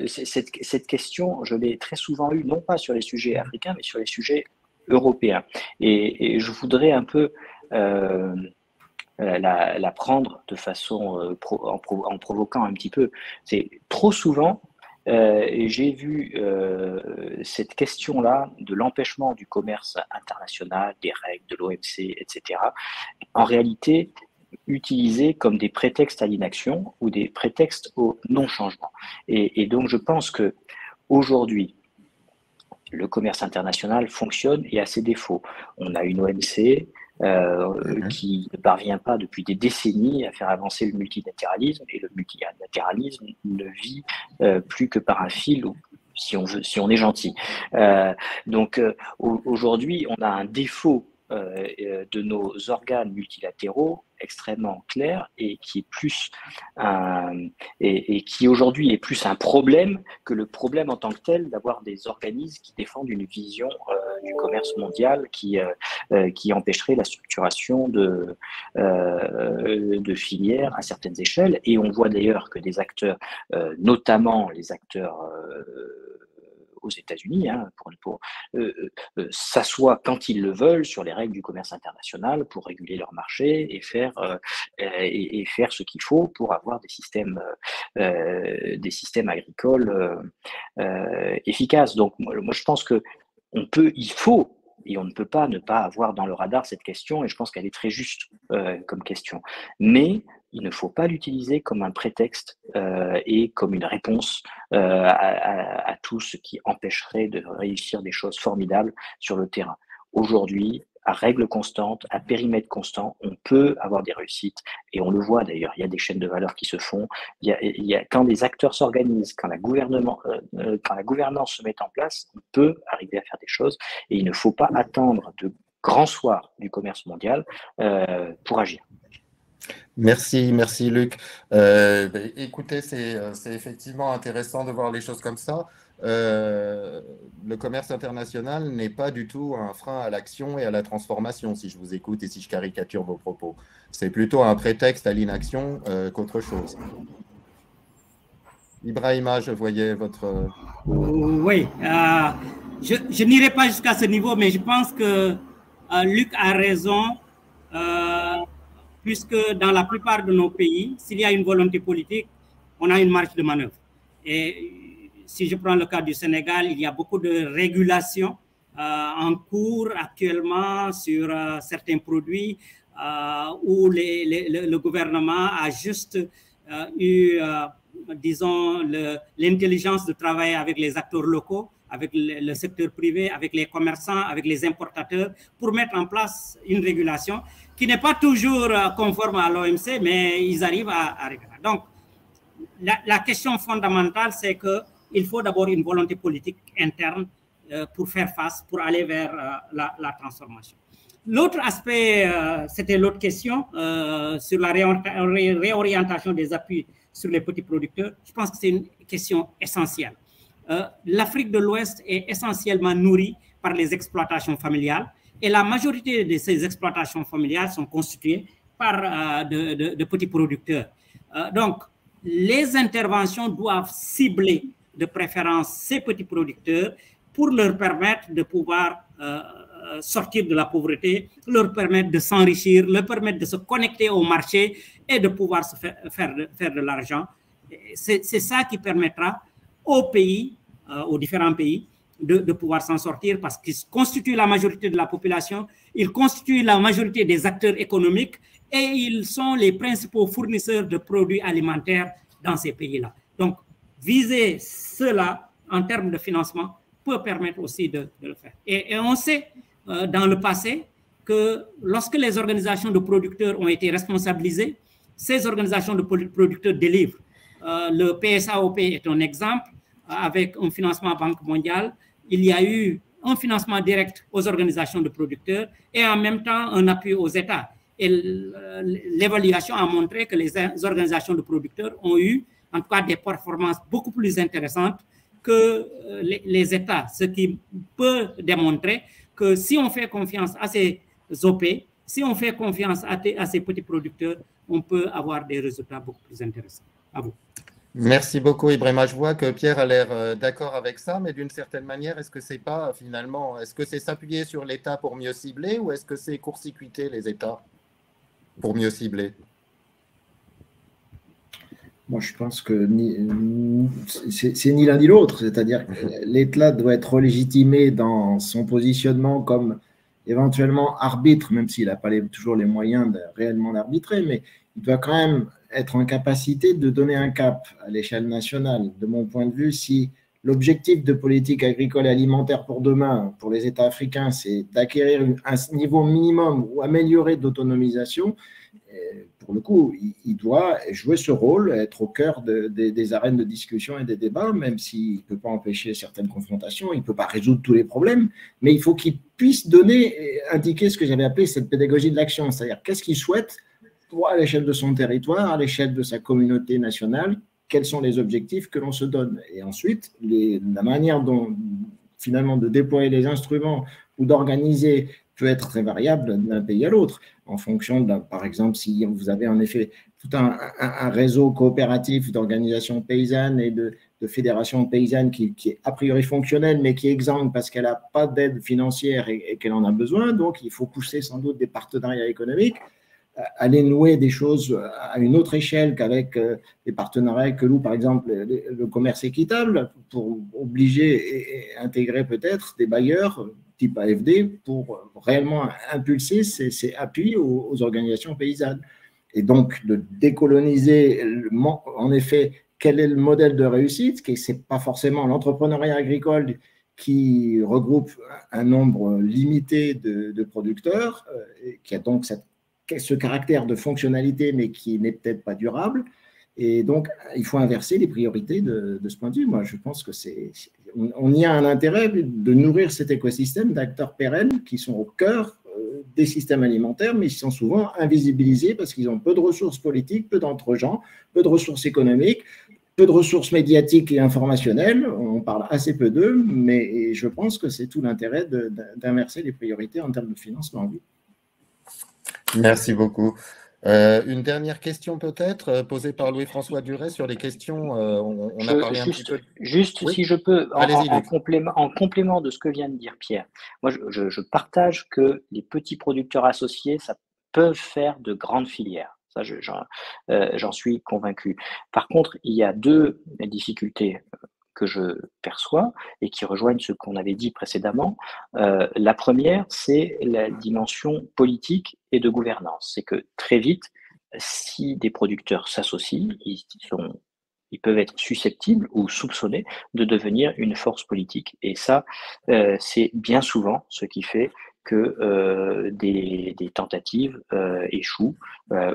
cette question, je l'ai très souvent eue, non pas sur les sujets africains, mais sur les sujets européens. Et je voudrais un peu la prendre de façon en provoquant un petit peu. C'est trop souvent. J'ai vu cette question-là de l'empêchement du commerce international, des règles de l'OMC, etc., en réalité utilisée comme des prétextes à l'inaction ou des prétextes au non-changement. Et donc, je pense qu'aujourd'hui, le commerce international fonctionne et a ses défauts. On a une OMC qui ne parvient pas depuis des décennies à faire avancer le multilatéralisme, et le multilatéralisme ne vit plus que par un fil, si on est gentil. Donc aujourd'hui, on a un défaut de nos organes multilatéraux extrêmement clair et qui est plus et qui aujourd'hui est plus un problème que le problème en tant que tel d'avoir des organismes qui défendent une vision du commerce mondial qui empêcherait la structuration de filières à certaines échelles. Et on voit d'ailleurs que des acteurs, notamment les acteurs aux États-Unis, hein, s'assoient quand ils le veulent sur les règles du commerce international pour réguler leur marché et faire ce qu'il faut pour avoir des systèmes agricoles efficaces. Donc moi je pense que il faut et on ne peut pas ne pas avoir dans le radar cette question, et je pense qu'elle est très juste comme question. Mais il ne faut pas l'utiliser comme un prétexte et comme une réponse à tout ce qui empêcherait de réussir des choses formidables sur le terrain. Aujourd'hui, à règles constantes, à périmètre constant, on peut avoir des réussites, et on le voit d'ailleurs, il y a des chaînes de valeur qui se font, quand des acteurs s'organisent, quand la gouvernance se met en place, on peut arriver à faire des choses, et il ne faut pas attendre de grands soirs du commerce mondial pour agir. Merci Luc. Écoutez, c'est effectivement intéressant de voir les choses comme ça. Le commerce international n'est pas du tout un frein à l'action et à la transformation, si je vous écoute et si je caricature vos propos. C'est plutôt un prétexte à l'inaction qu'autre chose. Ibrahima, je voyais votre... Oui, je n'irai pas jusqu'à ce niveau, mais je pense que Luc a raison, puisque dans la plupart de nos pays, s'il y a une volonté politique, on a une marge de manœuvre. Et si je prends le cas du Sénégal, il y a beaucoup de régulation en cours actuellement sur certains produits où le gouvernement a juste eu, disons, l'intelligence de travailler avec les acteurs locaux, avec le secteur privé, avec les commerçants, avec les importateurs, pour mettre en place une régulation qui n'est pas toujours conforme à l'OMC, mais ils arrivent à réguler. Donc, la question fondamentale, c'est qu'il faut d'abord une volonté politique interne pour faire face, pour aller vers la transformation. L'autre aspect, c'était l'autre question sur la réorientation des appuis sur les petits producteurs. Je pense que c'est une question essentielle. L'Afrique de l'Ouest est essentiellement nourrie par les exploitations familiales et la majorité de ces exploitations familiales sont constituées par de petits producteurs. Donc, les interventions doivent cibler de préférence ces petits producteurs pour leur permettre de pouvoir sortir de la pauvreté, leur permettre de s'enrichir, leur permettre de se connecter au marché et de pouvoir se faire de l'argent. C'est ça qui permettra aux pays, aux différents pays, de pouvoir s'en sortir parce qu'ils constituent la majorité de la population, ils constituent la majorité des acteurs économiques et ils sont les principaux fournisseurs de produits alimentaires dans ces pays-là. Donc, viser cela en termes de financement peut permettre aussi de le faire. Et on sait dans le passé que lorsque les organisations de producteurs ont été responsabilisées, ces organisations de producteurs délivrent. Le PSAOP est un exemple avec un financement Banque mondiale. Il y a eu un financement direct aux organisations de producteurs et en même temps un appui aux États. Et l'évaluation a montré que les organisations de producteurs ont eu en tout cas des performances beaucoup plus intéressantes que les États, ce qui peut démontrer que si on fait confiance à ces OP, si on fait confiance à ces petits producteurs, on peut avoir des résultats beaucoup plus intéressants. À vous. Merci beaucoup, Ibrahima. Je vois que Pierre a l'air d'accord avec ça, mais d'une certaine manière, est-ce que c'est pas finalement, est-ce que c'est s'appuyer sur l'État pour mieux cibler ou est-ce que c'est court-circuiter les États pour mieux cibler? Moi, je pense que c'est ni l'un ni l'autre, c'est-à-dire que l'État doit être légitimé dans son positionnement comme éventuellement arbitre, même s'il n'a pas toujours les moyens réellement d'arbitrer, mais il doit quand même être en capacité de donner un cap à l'échelle nationale. De mon point de vue, si l'objectif de politique agricole et alimentaire pour demain, pour les États africains, c'est d'acquérir un niveau minimum ou améliorer d'autonomisation, pour le coup, il doit jouer ce rôle, être au cœur des arènes de discussion et des débats, même s'il ne peut pas empêcher certaines confrontations, il ne peut pas résoudre tous les problèmes, mais il faut qu'il puisse indiquer ce que j'avais appelé cette pédagogie de l'action, c'est-à-dire qu'est-ce qu'il souhaite à l'échelle de son territoire, à l'échelle de sa communauté nationale, quels sont les objectifs que l'on se donne. Et ensuite, la manière dont, finalement, de déployer les instruments ou d'organiser peut être très variable d'un pays à l'autre, en fonction, par exemple, si vous avez en effet tout un réseau coopératif d'organisations paysannes et de fédérations paysannes qui est a priori fonctionnelle, mais qui est exsangue parce qu'elle n'a pas d'aide financière et qu'elle en a besoin, donc il faut pousser sans doute des partenariats économiques, aller nouer des choses à une autre échelle qu'avec les partenariats que loue, par exemple, le commerce équitable, pour obliger et intégrer peut-être des bailleurs type AFD pour réellement impulser ces appuis aux organisations paysannes. Et donc, de décoloniser, en effet, quel est le modèle de réussite, ce n'est pas forcément l'entrepreneuriat agricole qui regroupe un nombre limité de producteurs, qui a donc ce caractère de fonctionnalité, mais qui n'est peut-être pas durable. Et donc, il faut inverser les priorités de ce point de vue. Moi, je pense que on y a un intérêt de nourrir cet écosystème d'acteurs pérennes qui sont au cœur des systèmes alimentaires, mais ils sont souvent invisibilisés parce qu'ils ont peu de ressources politiques, peu d'entre-gens, peu de ressources économiques, peu de ressources médiatiques et informationnelles. On parle assez peu d'eux, mais je pense que c'est tout l'intérêt d'inverser les priorités en termes de financement. Merci beaucoup. Une dernière question peut-être posée par Louis-François Duret sur les questions. On a parlé un petit peu. Juste oui, si je peux, en complément de ce que vient de dire Pierre, moi je partage que les petits producteurs associés, ça peut faire de grandes filières. Ça, j'en suis convaincu. Par contre, il y a deux difficultés que je perçois et qui rejoignent ce qu'on avait dit précédemment. La première, c'est la dimension politique et de gouvernance. C'est que très vite, si des producteurs s'associent, ils peuvent être susceptibles ou soupçonnés de devenir une force politique. Et ça, c'est bien souvent ce qui fait que des tentatives échouent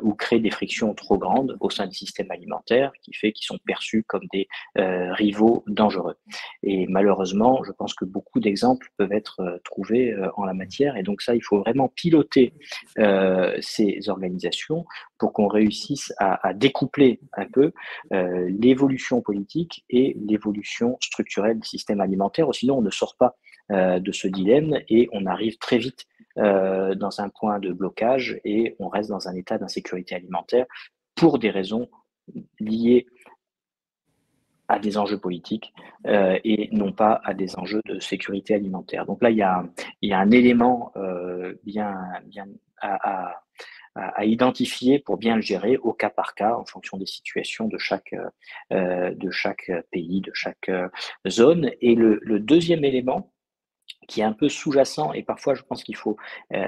ou créent des frictions trop grandes au sein du système alimentaire, qui fait qu'ils sont perçus comme des rivaux dangereux. Et malheureusement, je pense que beaucoup d'exemples peuvent être trouvés en la matière. Et donc ça, il faut vraiment piloter ces organisations pour qu'on réussisse à découpler un peu l'évolution politique et l'évolution structurelle du système alimentaire. Sinon, on ne sort pas de ce dilemme et on arrive très vite dans un point de blocage et on reste dans un état d'insécurité alimentaire pour des raisons liées à des enjeux politiques et non pas à des enjeux de sécurité alimentaire. Donc là, il y a un élément bien à identifier pour bien le gérer au cas par cas en fonction des situations de chaque pays, de chaque zone. Et le deuxième élément qui est un peu sous-jacent, et parfois je pense qu'il faut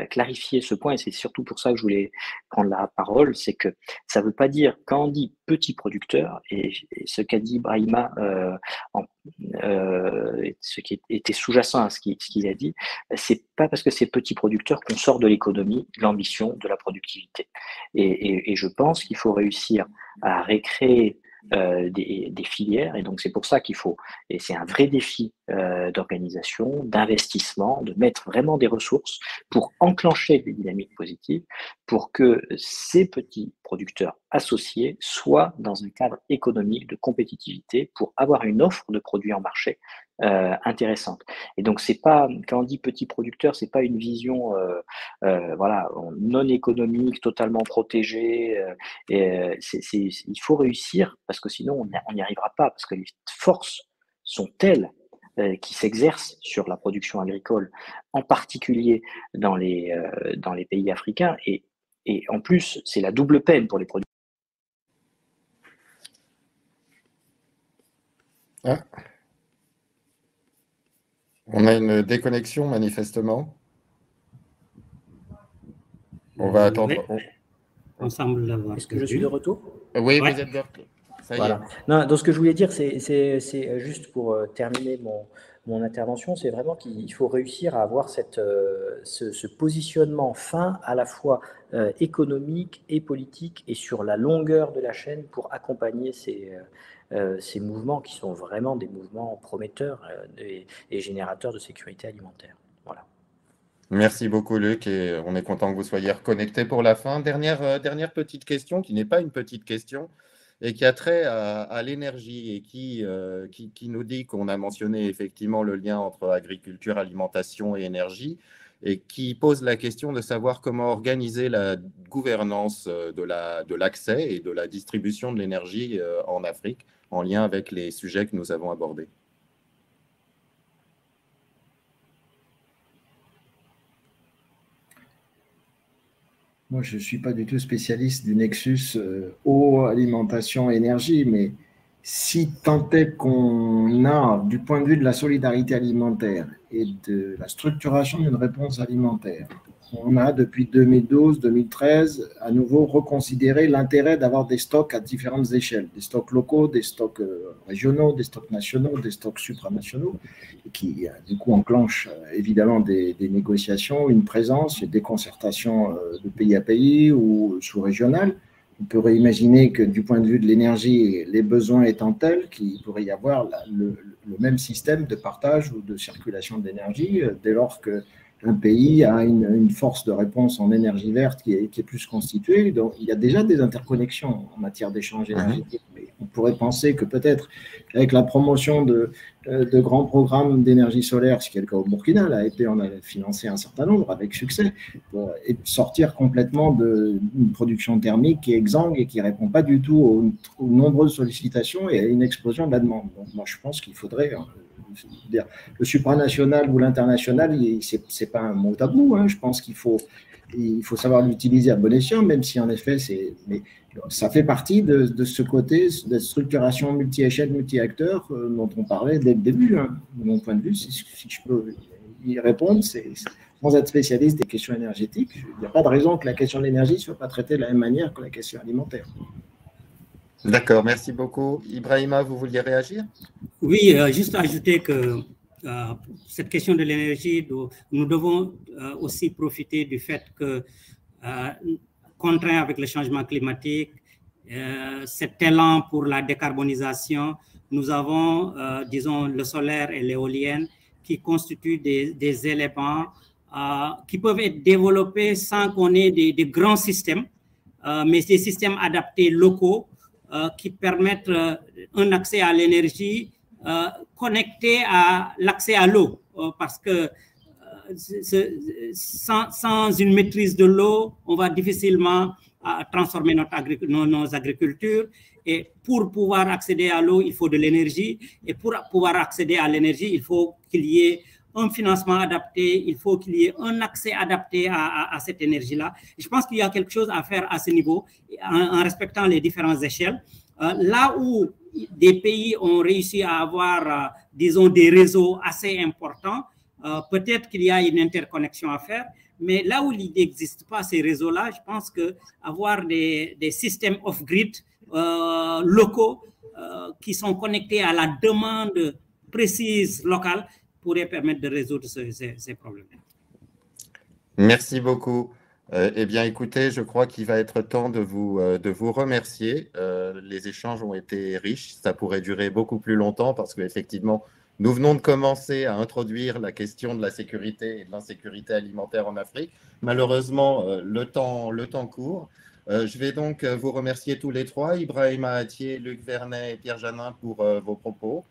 clarifier ce point, et c'est surtout pour ça que je voulais prendre la parole, c'est que ça ne veut pas dire, quand on dit petit producteur, et ce qu'a dit Brahima, ce qui était sous-jacent à ce qu'il a dit, c'est pas parce que c'est petit producteur qu'on sort de l'économie, de l'ambition, de la productivité. Et je pense qu'il faut réussir à récréer des filières, et donc c'est pour ça qu'il faut, et c'est un vrai défi d'organisation, d'investissement, de mettre vraiment des ressources pour enclencher des dynamiques positives, pour que ces petits producteurs associés soient dans un cadre économique de compétitivité pour avoir une offre de produits en marché intéressante. Et donc c'est pas, quand on dit petit producteur, c'est pas une vision voilà, non économique, totalement protégée. Il faut réussir, parce que sinon on n'y arrivera pas, parce que les forces sont telles qui s'exercent sur la production agricole, en particulier dans les pays africains, et en plus c'est la double peine pour les producteurs. Ah. On a une déconnexion manifestement. On va attendre. Oui. On semble l'avoir. Est-ce que je suis de retour? Oui, Ouais. vous êtes de retour. Ça y Voilà. Non, donc ce que je voulais dire, c'est juste pour terminer mon intervention, c'est vraiment qu'il faut réussir à avoir ce positionnement fin à la fois économique et politique et sur la longueur de la chaîne pour accompagner ces mouvements qui sont vraiment des mouvements prometteurs et générateurs de sécurité alimentaire. Voilà. Merci beaucoup, Luc, et on est content que vous soyez reconnectés pour la fin. Dernière petite question, qui n'est pas une petite question, et qui a trait à l'énergie, et qui nous dit qu'on a mentionné effectivement le lien entre agriculture, alimentation et énergie, et qui pose la question de savoir comment organiser la gouvernance de l'accès et de la distribution de l'énergie en Afrique, en lien avec les sujets que nous avons abordés. Moi, je ne suis pas du tout spécialiste du nexus eau, alimentation, énergie, mais si tant est qu'on a, du point de vue de la solidarité alimentaire et de la structuration d'une réponse alimentaire, on a depuis 2012-2013 à nouveau reconsidéré l'intérêt d'avoir des stocks à différentes échelles, des stocks locaux, des stocks régionaux, des stocks nationaux, des stocks supranationaux, qui du coup enclenchent évidemment des négociations, une présence, des concertations de pays à pays ou sous-régionales. On pourrait imaginer que du point de vue de l'énergie, les besoins étant tels qu'il pourrait y avoir le même système de partage ou de circulation d'énergie dès lors qu'un pays a une force de réponse en énergie verte qui est plus constituée. Donc, il y a déjà des interconnexions en matière d'échange énergétique. Mais on pourrait penser que peut-être avec la promotion de grands programmes d'énergie solaire, ce qui est le cas au Burkina, on a financé un certain nombre avec succès, pour sortir complètement d'une production thermique qui est exsangue et qui ne répond pas du tout aux nombreuses sollicitations et à une explosion de la demande. Donc, moi, je pense qu'il faudrait dire, le supranational ou l'international, ce n'est pas un mot tabou. Hein. Je pense qu'il faut savoir l'utiliser à bon escient, même si en effet, mais ça fait partie de ce côté de structuration multi-échelle, multi-acteurs dont on parlait dès le début. Hein. De mon point de vue, si je peux y répondre, c'est sans être spécialiste des questions énergétiques, il n'y a pas de raison que la question de l'énergie ne soit pas traitée de la même manière que la question alimentaire. D'accord, merci beaucoup. Ibrahima, vous vouliez réagir? Oui, juste ajouter que cette question de l'énergie, nous devons aussi profiter du fait que, contraint avec le changement climatique, cet élan pour la décarbonisation, nous avons, disons, le solaire et l'éolienne qui constituent des éléments qui peuvent être développés sans qu'on ait des grands systèmes, mais des systèmes adaptés locaux qui permettent un accès à l'énergie connecté à l'accès à l'eau, parce que sans une maîtrise de l'eau, on va difficilement transformer nos agricultures. Et pour pouvoir accéder à l'eau, il faut de l'énergie. Et pour pouvoir accéder à l'énergie, il faut qu'il y ait un financement adapté, il faut qu'il y ait un accès adapté à cette énergie-là. Je pense qu'il y a quelque chose à faire à ce niveau, en respectant les différentes échelles. Là où des pays ont réussi à avoir, disons, des réseaux assez importants, peut-être qu'il y a une interconnexion à faire, mais là où il n'existe pas ces réseaux-là, je pense qu'avoir des systèmes off-grid locaux qui sont connectés à la demande précise locale pourrait permettre de résoudre ces problèmes. Merci beaucoup. Eh bien, écoutez, je crois qu'il va être temps de vous remercier. Les échanges ont été riches. Ça pourrait durer beaucoup plus longtemps parce qu'effectivement, nous venons de commencer à introduire la question de la sécurité et de l'insécurité alimentaire en Afrique. Malheureusement, le temps court. Je vais donc vous remercier tous les trois, Ibrahima Attier, Luc Vernet et Pierre Janin, pour vos propos.